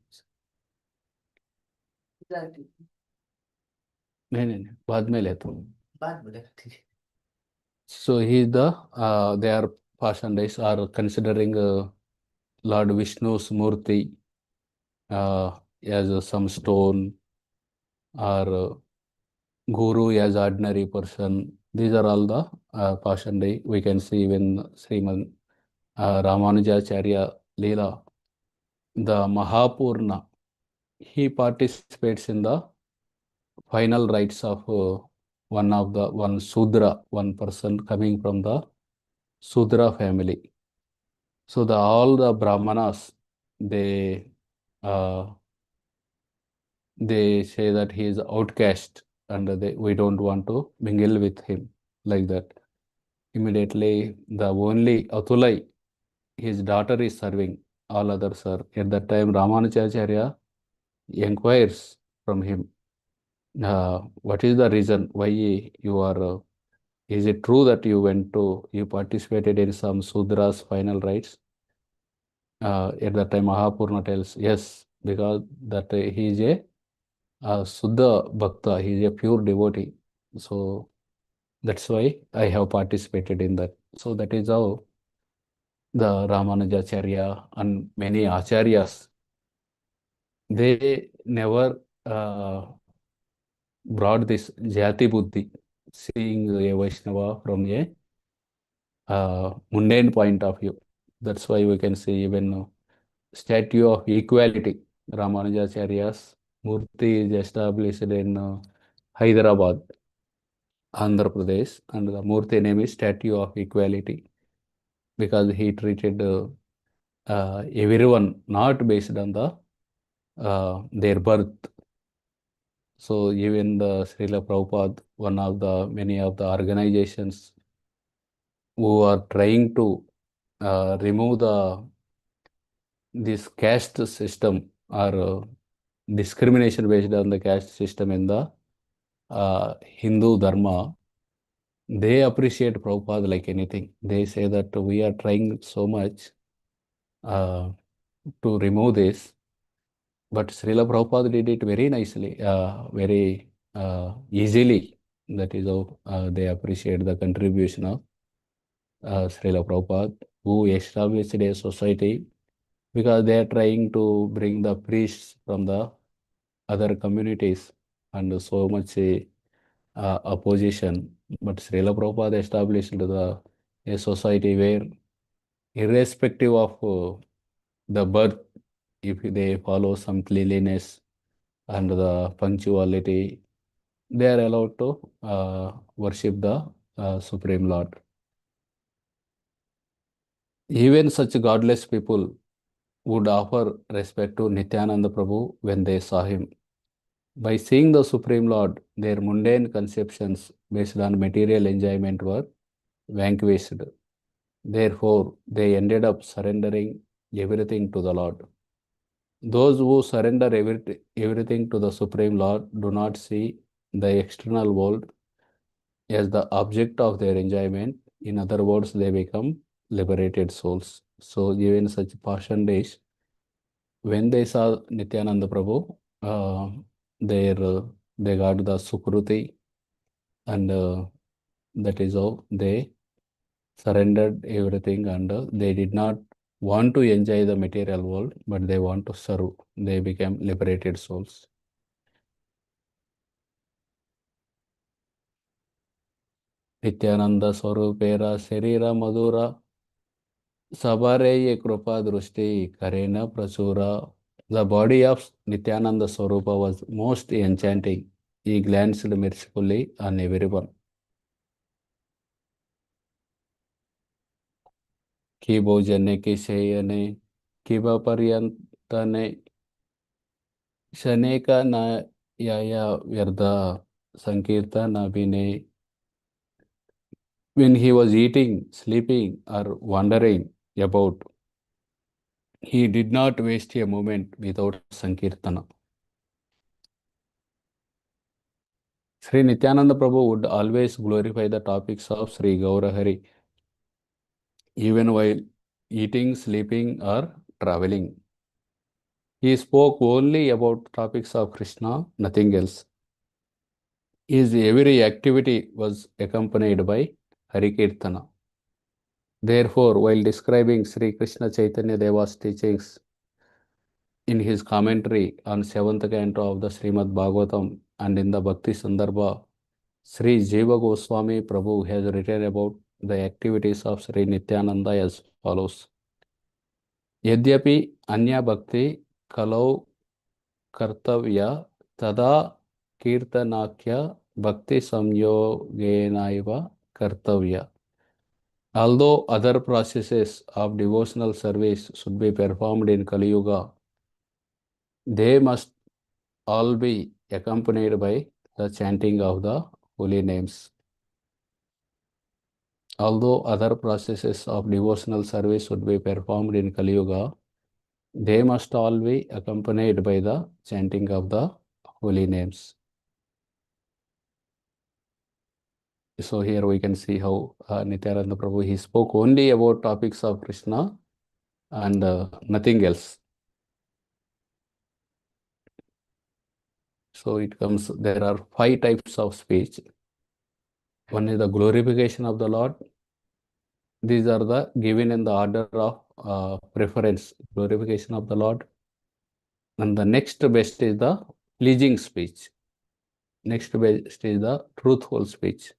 नहीं बाद में लेता हूँ बाद में लेते हैं. So he is the they are Pashandis are considering Lord Vishnu's Murti as some stone or Guru as ordinary person. These are all the Pashandi. We can see even Sriman Ramanujacharya Leela, the Mahapurna. He participates in the final rites of one Sudra, one person coming from the Sudra family. So all the Brahmanas, they say that he is outcast and we don't want to mingle with him like that. Immediately, the only Atulai, his daughter is serving, all others are. At that time, Ramanujacharya inquires from him, what is the reason why you are, is it true that you participated in some Sudra's final rites? At that time, Mahapurna tells, yes, because that he is a Suddha Bhakta, he is a pure devotee. So that's why I have participated in that. So that is how the Ramanujacharya and many Acharyas, they never brought this Jati Buddhi, seeing a Vaishnava from a mundane point of view. That's why we can see even statue of equality. Ramanujacharya's Murti is established in Hyderabad, Andhra Pradesh, and the Murti name is Statue of Equality because he treated everyone not based on their birth. So even the Srila Prabhupada, one of the many of the organizations who are trying to remove this caste system or discrimination based on the caste system in the Hindu Dharma, they appreciate Prabhupada like anything. They say that we are trying so much to remove this, but Srila Prabhupada did it very nicely, very easily. That is how they appreciate the contribution of Srila Prabhupada, who established a society because they are trying to bring the priests from the other communities and so much opposition. But Srila Prabhupada established a society where, irrespective of the birth, if they follow some cleanliness and the punctuality, they are allowed to worship the Supreme Lord. Even such godless people would offer respect to Nityananda Prabhu when they saw him. By seeing the Supreme Lord, their mundane conceptions based on material enjoyment were vanquished. Therefore, they ended up surrendering everything to the Lord. Those who surrender everything to the Supreme Lord do not see the external world as the object of their enjoyment. In other words, they become liberated souls. So, even such passion days, when they saw Nityananda Prabhu, they got the Sukruti, and that is how they surrendered everything, and they did not want to enjoy the material world, but they want to serve. They became liberated souls. Nityananda Swarupera Sharira Madhura Sabare ye Krupa Drushti Karena Prachura. The body of Nityananda Swarupa was most enchanting. He glanced mercifully on everyone. Ki Bojane Ki Shayane Kiba Paryantane Shaneka Na Yaya Vyarda Sankirtana Vine. When he was eating, sleeping, or wandering about, he did not waste a moment without Sankirtana. Sri Nityananda Prabhu would always glorify the topics of Sri Gaurahari, even while eating, sleeping, or traveling. He spoke only about topics of Krishna, nothing else. His every activity was accompanied by Harikirtana. Therefore, while describing Sri Krishna Chaitanya Deva's teachings in his commentary on 7th canto of the Srimad Bhagavatam and in the Bhakti Sandarbha, Sri Jiva Goswami Prabhu has written about the activities of Sri Nityananda as follows. Yadyapi Anya Bhakti Kalau Kartavya Tada Kirtanakya Bhakti Samyogenaiva Kartavya. Although other processes of devotional service should be performed in Kali Yuga, they must all be accompanied by the chanting of the holy names. Although other processes of devotional service should be performed in Kali Yuga, they must all be accompanied by the chanting of the holy names. So here we can see how Nityananda Prabhu, he spoke only about topics of Krishna and nothing else. So it comes, there are 5 types of speech. One is the glorification of the Lord. These are the given in the order of preference, glorification of the Lord. And the next best is the pleasing speech. Next best is the truthful speech.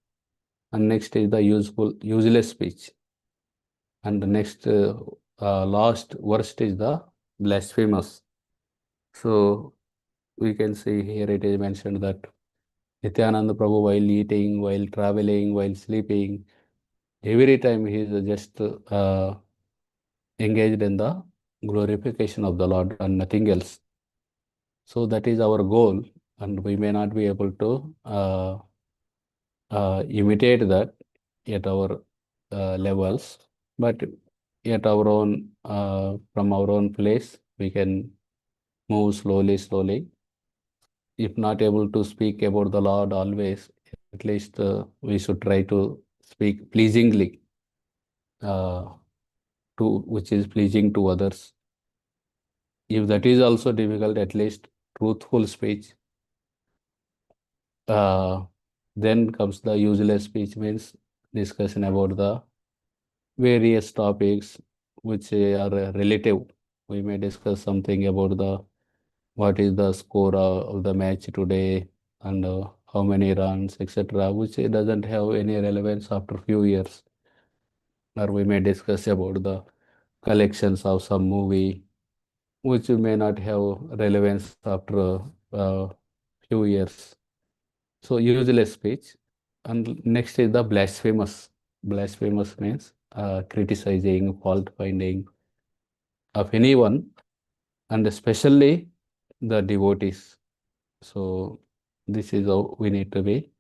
And next is the useless speech. And the next last worst is the blasphemous. So we can see here it is mentioned that Nityananda Prabhu, while eating, while traveling, while sleeping, every time he is just engaged in the glorification of the Lord and nothing else. So that is our goal, and we may not be able to imitate that at our levels, but at our own, from our own place, we can move slowly, if not able to speak about the Lord always, at least we should try to speak pleasingly, which is pleasing to others. If that is also difficult, at least truthful speech. Then comes the useless speech, means discussion about the various topics which are relative. We may discuss something about what is the score of the match today and how many runs, etc., which doesn't have any relevance after few years. Or we may discuss about the collections of some movie, which may not have relevance after few years. So useless speech. And next is the blasphemous. Blasphemous means criticizing, fault finding of anyone, and especially the devotees. So this is how we need to be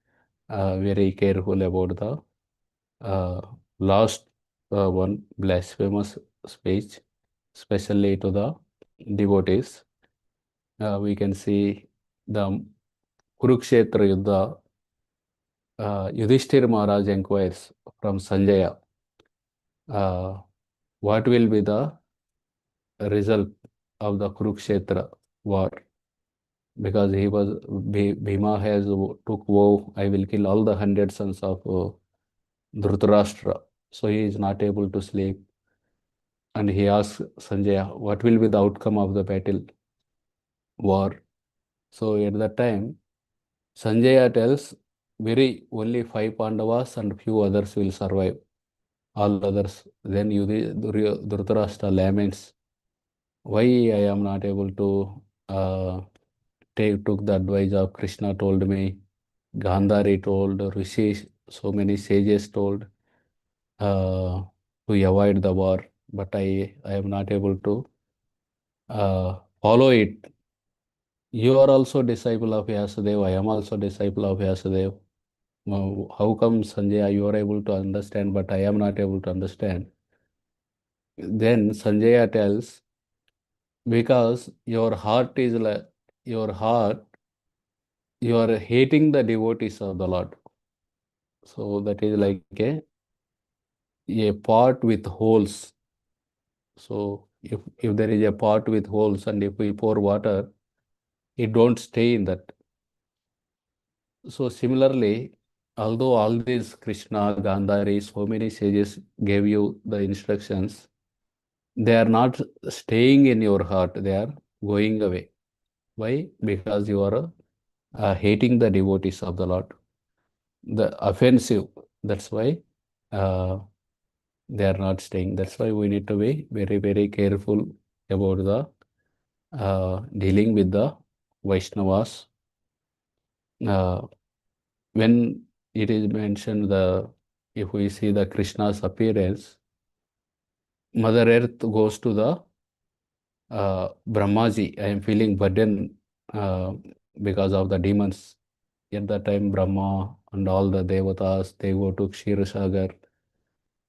very careful about the last one, blasphemous speech, especially to the devotees. We can see the Kurukshetra Yuddha. Yudhishthir Maharaj inquires from Sanjaya, what will be the result of the Kurukshetra war? Because Bhima has took vow, I will kill all the 100 sons of Dhritarashtra. So he is not able to sleep. And he asks Sanjaya, what will be the outcome of the battle, war? So at that time, Sanjaya tells, only 5 Pandavas and few others will survive. All others. Then Dhritarashtra laments, why I am not able to took the advice of Krishna told me, Gandhari told, Rishis, so many sages told to avoid the war, but I am not able to follow it. You are also disciple of Vyasadeva, I am also disciple of Vyasadeva. How come, Sanjaya, you are able to understand, but I am not able to understand? Then Sanjaya tells, because your heart, you are hating the devotees of the Lord. So that is like a pot with holes. So if there is a pot with holes and if we pour water, it don't stay in that. So similarly, although all these Krishna, Gandhari, so many sages gave you the instructions, they are not staying in your heart, they are going away. Why? Because you are hating the devotees of the Lord. The offensive, that's why they are not staying. That's why we need to be very, very careful about the dealing with the Vaishnavas. When it is mentioned, if we see the Krishna's appearance, Mother Earth goes to the Brahmaji. I am feeling burden because of the demons. At that time, Brahma and all the devatas, they go to Kshirosagar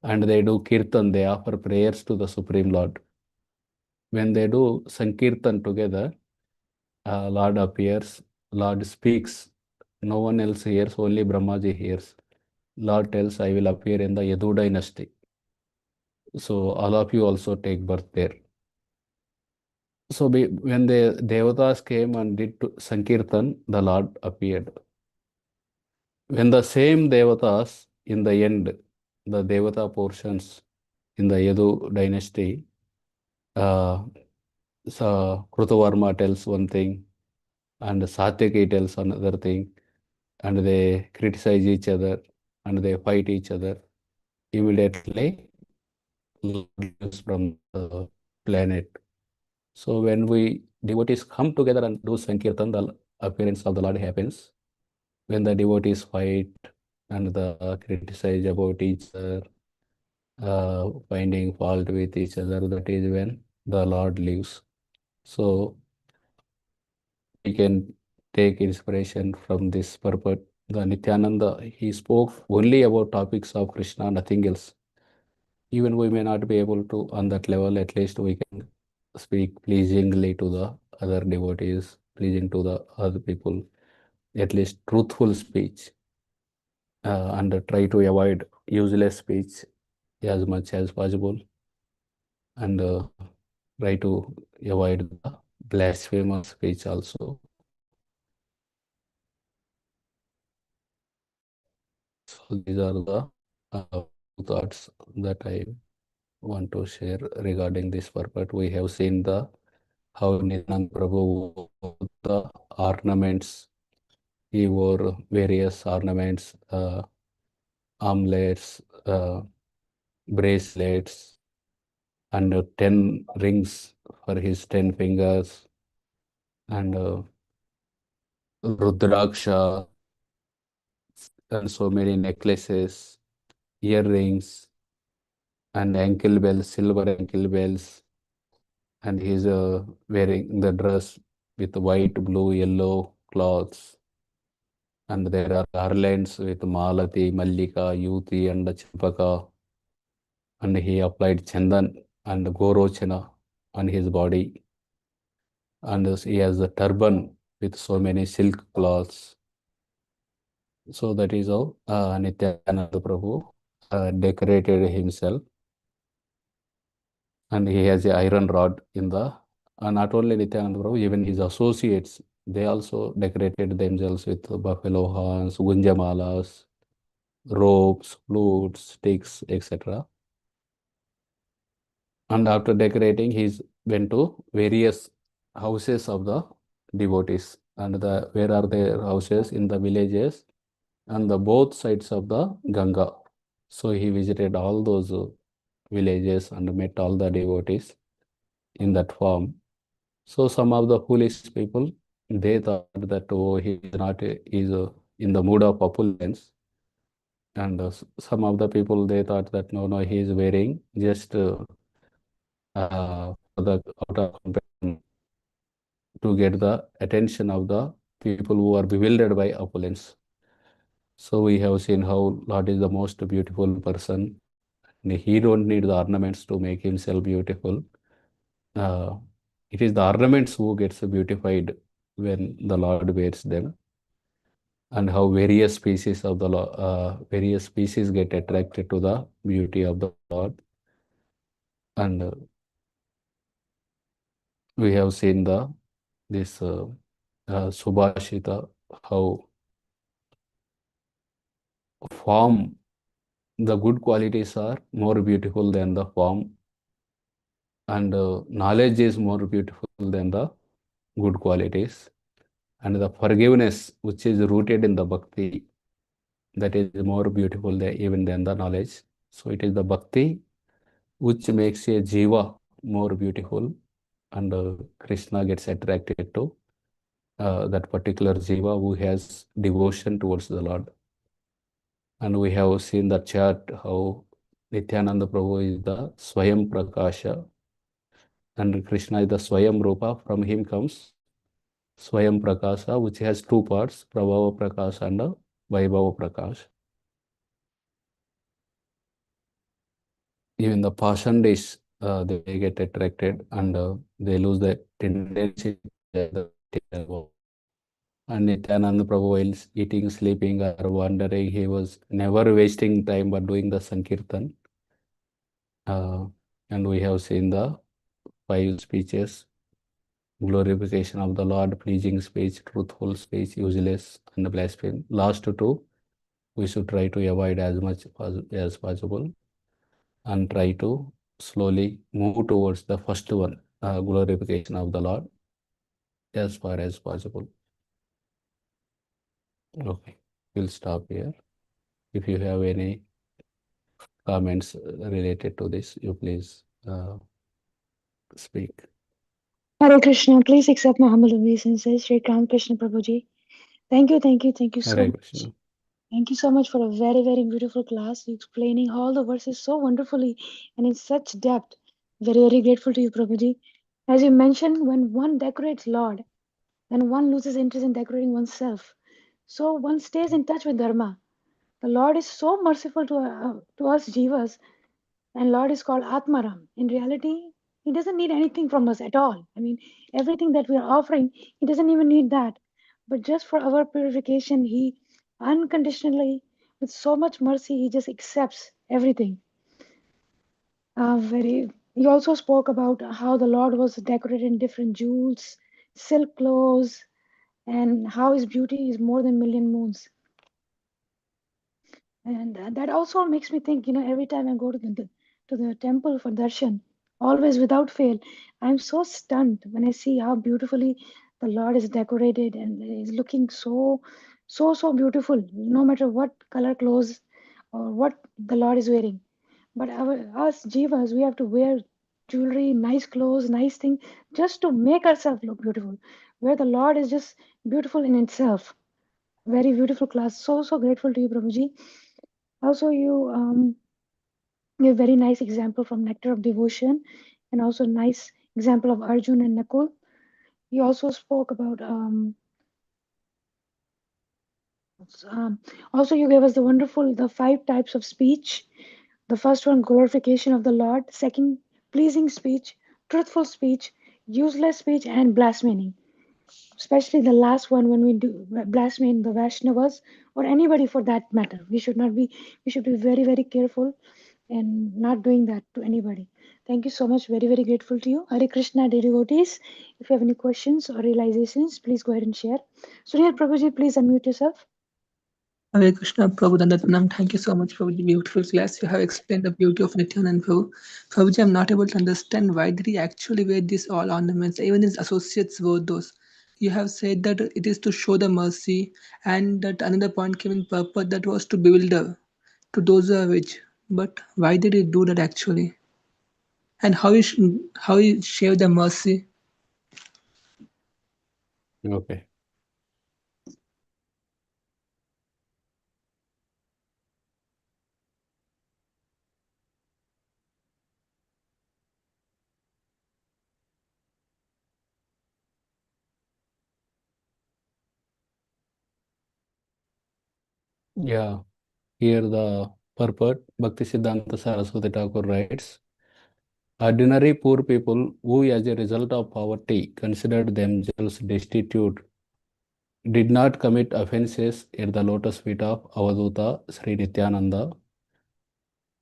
and they do kirtan, they offer prayers to the Supreme Lord. When they do Sankirtan together, Lord appears, Lord speaks. No one else hears, only Brahmaji hears. Lord tells, I will appear in the Yadu dynasty. So all of you also take birth there. So when the Devatas came and did Sankirtan, the Lord appeared. When the same Devatas, in the end, the Devata portions in the Yadu dynasty, so Krutavarma tells one thing, and Satyaki tells another thing, and they criticize each other, and they fight each other. Immediately, Lord leaves from the planet. So when we devotees come together and do Sankirtan, the appearance of the Lord happens. When the devotees fight and the criticize about each other, finding fault with each other, that is when the Lord leaves. So we can take inspiration from this purport. The Nityananda, he spoke only about topics of Krishna, nothing else. Even we may not be able to on that level, at least we can speak pleasingly to the other devotees pleasing to the other people, at least truthful speech, and try to avoid useless speech as much as possible, and try to avoid the blasphemous speech also. So these are the thoughts that I want to share regarding this purport. We have seen the how Nityananda Prabhu wore the ornaments. He wore various ornaments, armlets, bracelets, and 10 rings for his 10 fingers, and Rudraksha, and so many necklaces, earrings, and ankle bells, silver ankle bells, and he's wearing the dress with white, blue, yellow cloths, and there are garlands with Malati, Mallika, Yuti, and Champaka, and he applied Chandan and Gorochana on his body, and he has a turban with so many silk cloths. So that is how Nityananda Prabhu decorated himself, and he has a iron rod in the, not only Nityananda Prabhu, even his associates, they also decorated themselves with buffalo horns, gunjamalas, ropes, flutes, sticks, etc. And after decorating, he went to various houses of the devotees. And where are their houses? In the villages on the both sides of the Ganga. So he visited all those villages and met all the devotees in that form. So some of the foolish people, they thought that, oh, he is not is in the mood of opulence. And some of the people, they thought that no, he is wearing just for the out of compassion to get the attention of the people who are bewildered by opulence. So we have seen how Lord is the most beautiful person. He don't need the ornaments to make himself beautiful. It is the ornaments who gets beautified when the Lord wears them, and how various species of the various species get attracted to the beauty of the Lord. And we have seen this Subhashita, how form, the good qualities are more beautiful than the form, and knowledge is more beautiful than the good qualities, and the forgiveness which is rooted in the bhakti, that is more beautiful than, even than the knowledge. So it is the bhakti which makes a jiva more beautiful, and Krishna gets attracted to that particular jiva who has devotion towards the Lord. And we have seen the chart how Nityananda Prabhu is the Swayam Prakasha, and Krishna is the Swayam Rupa. From him comes Swayam Prakasha, which has two parts, Prabhava Prakash and Vaibhava Prakash. Even the Pashandish, they get attracted, and they lose the tendency. And Nityananda Prabhu, while eating, sleeping, or wandering, he was never wasting time but doing the Sankirtan. And we have seen the 5 speeches: glorification of the Lord, pleasing speech, truthful speech, useless, and blasphemy. Last 2, we should try to avoid as much as possible, and try to slowly move towards the first one, glorification of the Lord, as far as possible. Okay, we'll stop here. If you have any comments related to this, you please speak. Hare Krishna, please accept my humble obeisances. Srikanth Krishna Prabhuji. Thank you so Hare much. Krishna. Thank you so much for a very, very beautiful class. You explaining all the verses so wonderfully and in such depth. Very, very grateful to you, Prabhuji. As you mentioned, when one decorates Lord, then one loses interest in decorating oneself. So one stays in touch with Dharma. The Lord is so merciful to us jivas, and Lord is called Atmaram. In reality, He doesn't need anything from us at all. I mean, everything that we are offering, he doesn't even need that. But just for our purification, he unconditionally, with so much mercy, he just accepts everything. Very. You also spoke about how the Lord was decorated in different jewels, silk clothes, and how his beauty is more than million moons. And that also makes me think, every time I go to the temple for darshan, always without fail, I'm so stunned when I see how beautifully the Lord is decorated and is looking so beautiful, no matter what color clothes or what the Lord is wearing. But us jivas, we have to wear jewelry, nice clothes, nice thing, just to make ourselves look beautiful. Where the Lord is just beautiful in itself. Very beautiful class. So grateful to you, Prabhuji. Also, you give very nice example from Nectar of Devotion, and also nice example of Arjun and Nakul. You also spoke about also you gave us the 5 types of speech. The first one, glorification of the Lord. Second, pleasing speech, truthful speech, useless speech, and blasphemy. Especially the last one, when we do blaspheme the Vaishnavas or anybody for that matter. We should be very careful and not doing that to anybody. Thank you so much. Very grateful to you. Hare Krishna, dear devotees. If you have any questions or realizations, please go ahead and share. Sunil Prabhuji, please unmute yourself. Hare Krishna, Prabhu Dandatvanam. Thank you so much, Prabhuji. Beautiful class. You have explained the beauty of Nityanand Prabhu. Prabhuji, I'm not able to understand why did he actually wear these all ornaments. Even his associates wore those. You have said that it is to show the mercy, and that another point came in purpose that was to bewilder to those who are rich. But why did he do that actually? And how he showed the mercy? Okay. Yeah. Here the purport, Bhakti Siddhanta Saraswati Thakur writes, ordinary poor people who as a result of poverty considered themselves destitute did not commit offences at the lotus feet of Avaduta Sri Nityananda.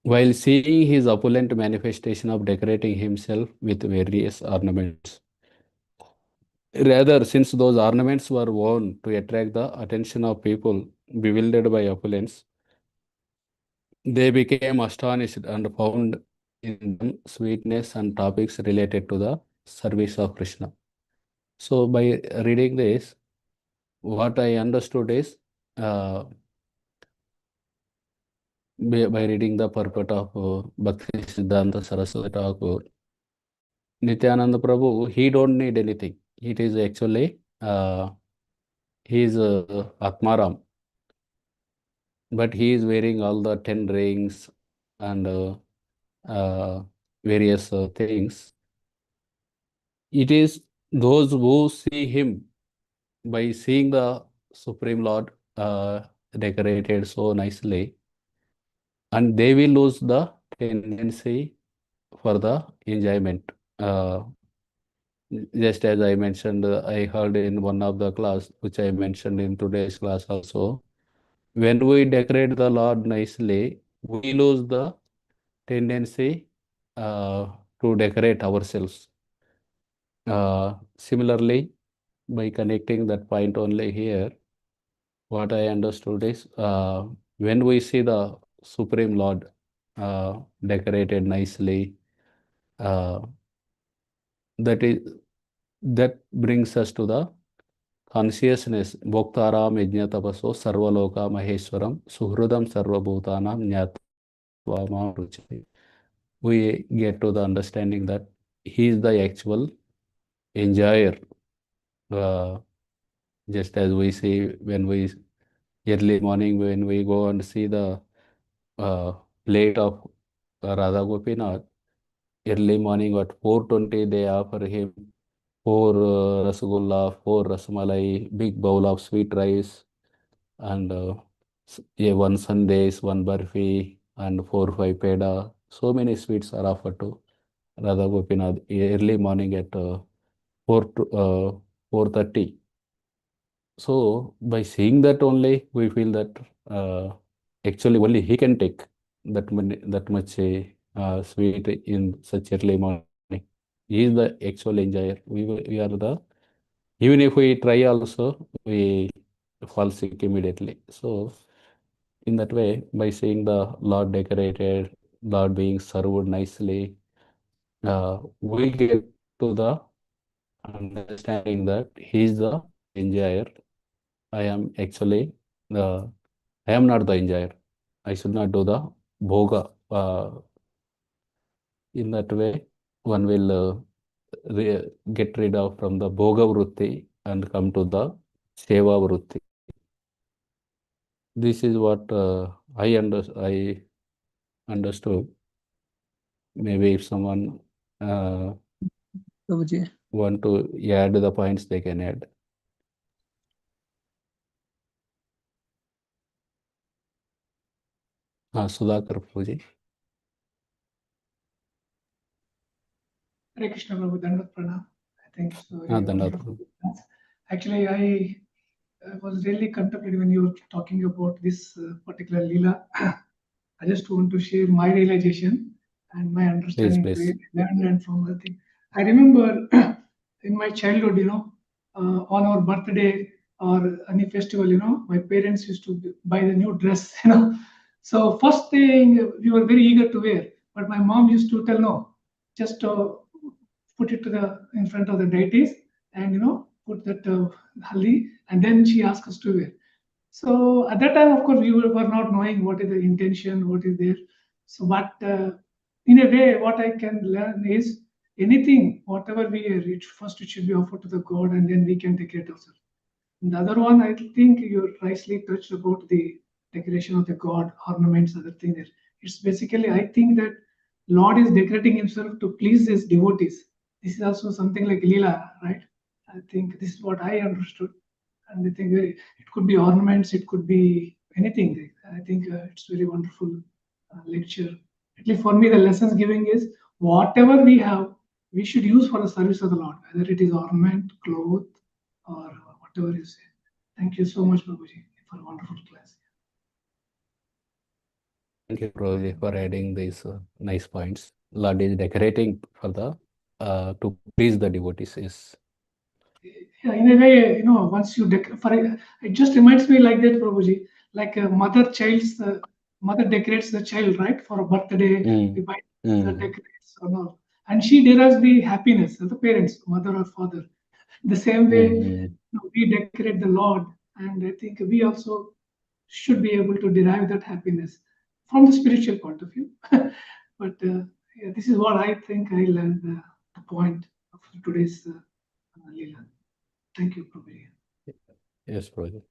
While seeing his opulent manifestation of decorating himself with various ornaments. Rather, since those ornaments were worn to attract the attention of people bewildered by opulence, they became astonished and found in them sweetness and topics related to the service of Krishna. So, by reading this, what I understood is by reading the purport of Bhakti Siddhanta Saraswati Thakur, Nityananda Prabhu, he don't need anything. It is actually he is Atmaram, but he is wearing all the 10 rings and various things. It is those who see him by seeing the Supreme Lord decorated so nicely, and they will lose the tendency for the enjoyment. Just as I mentioned, I heard in one of the class, which I mentioned in today's class also, when we decorate the Lord nicely, we lose the tendency to decorate ourselves. Similarly, by connecting that point only here, what I understood is when we see the Supreme Lord decorated nicely, uh, that brings us to the consciousness. Bhoktaram Yajnatapaso Sarvaloka Maheshwaram Suhridam Sarvabhutanam Nyatva Ruchati. We get to the understanding that he is the actual enjoyer. Just as we see when we early morning when we go and see the plate of Radha Gopinath, early morning at 4:20 they offer him 4 rasgulla, 4 rasmalai, big bowl of sweet rice, and one sandesh, one barfi, and 4 5 peda. So many sweets are offered to Radha Gopinath early morning at 4:30. So by seeing that only, we feel that actually only he can take that much sweet in such early morning. He is the actual enjoyer. We are the, even if we try also, we fall sick immediately. So in that way, by seeing the Lord decorated, Lord being served nicely, we get to the understanding that he is the enjoyer. I am actually the, I am not the enjoyer. I should not do the bhoga. In that way, one will get rid of from the bhoga vritti and come to the seva vritti. This is what I understood. Maybe if someone want to add the points, they can add. Sudhakar Prabhuji. Hare Krishna Prabhu, Dandavat Pranam. Thank you so Dandavat. Actually, I was really contemplating when you were talking about this particular Leela. I just want to share my realization and my understanding Please. and from the thing. I remember in my childhood, on our birthday or any festival, my parents used to buy the new dress, So first thing we were very eager to wear, but my mom used to tell no, just put it in front of the deities and put that haldi, and then she asked us to wear. So at that time, of course, we were not knowing what is the intention, what is there. So, but in a way, what I can learn is anything, whatever we reach, first it should be offered to the God, and then we can decorate ourselves. And the other one, I think you rightly touched about the decoration of the God, ornaments, other thing there. It's basically, I think that Lord is decorating himself to please his devotees. This is also something like Leela, right? I think this is what I understood. And I think it could be ornaments, it could be anything. I think it's very wonderful lecture. At least for me, the lessons giving is whatever we have, we should use for the service of the Lord, whether it is ornament, cloth, or whatever you say. Thank you so much, Prabhuji, for a wonderful class. Thank you, Prabhuji, for adding these nice points. Lord is decorating for the to please the devotees. Yes. Yeah, in a way, once you it just reminds me like that, Prabhuji, like a mother decorates the child, right, for a birthday, we buy decorates or not, and she derives the happiness of the parents, mother or father. The same way, we decorate the Lord, and I think we also should be able to derive that happiness from the spiritual point of view. But yeah, this is what I think I learned the point of today's Leela. Thank you, Prabhuji. Yes, Prabhuji.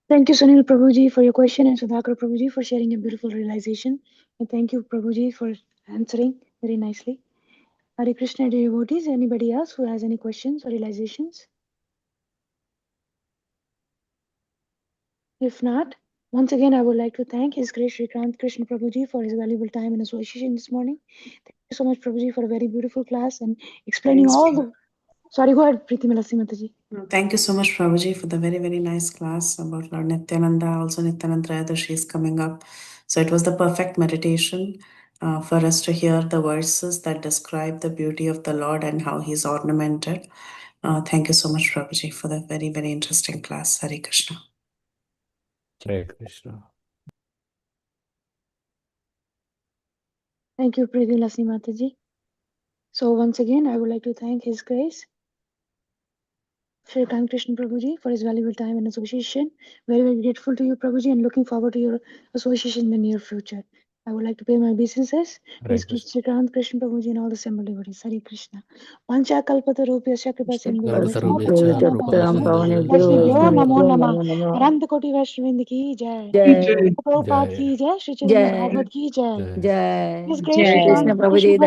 Thank you, Sunil Prabhuji, for your question, and Sudhakar Prabhuji for sharing a beautiful realization. And thank you, Prabhuji, for answering very nicely. Hare Krishna devotees, anybody else who has any questions or realizations? If not, once again, I would like to thank His Grace Srikanth Krishna Prabhuji for his valuable time and association this morning. Thank you so much, Prabhuji, for a very beautiful class and explaining all the... Sorry, go ahead, Preeti Malasi Mataji. Thank you so much, Prabhuji, for the very, very nice class about Lord Nityananda. Also, Nityananda Trayadashi is coming up. So it was the perfect meditation for us to hear the verses that describe the beauty of the Lord and how he's ornamented. Thank you so much, Prabhuji, for the very, very interesting class. Hare Krishna. Hare Krishna. Thank you, Preeti Malasi Mataji. So once again, I would like to thank His Grace Srikanth Krishna Prabhuji for his valuable time and association. Very, very grateful to you, Prabhuji, and looking forward to your association in the near future. I would like to pay my obeisances to His Srikanth Krishna Prabhuji and all the assembled devotees. Hare Krishna. Pancha kalpatarupyasya kripa namo nama. Ananta Koti Vaishnavindra ki jai. Prabhupada ki jai. Shri Chaitanya Bhagavad ki jai. His Grace Srikanth Krishna Prabhuji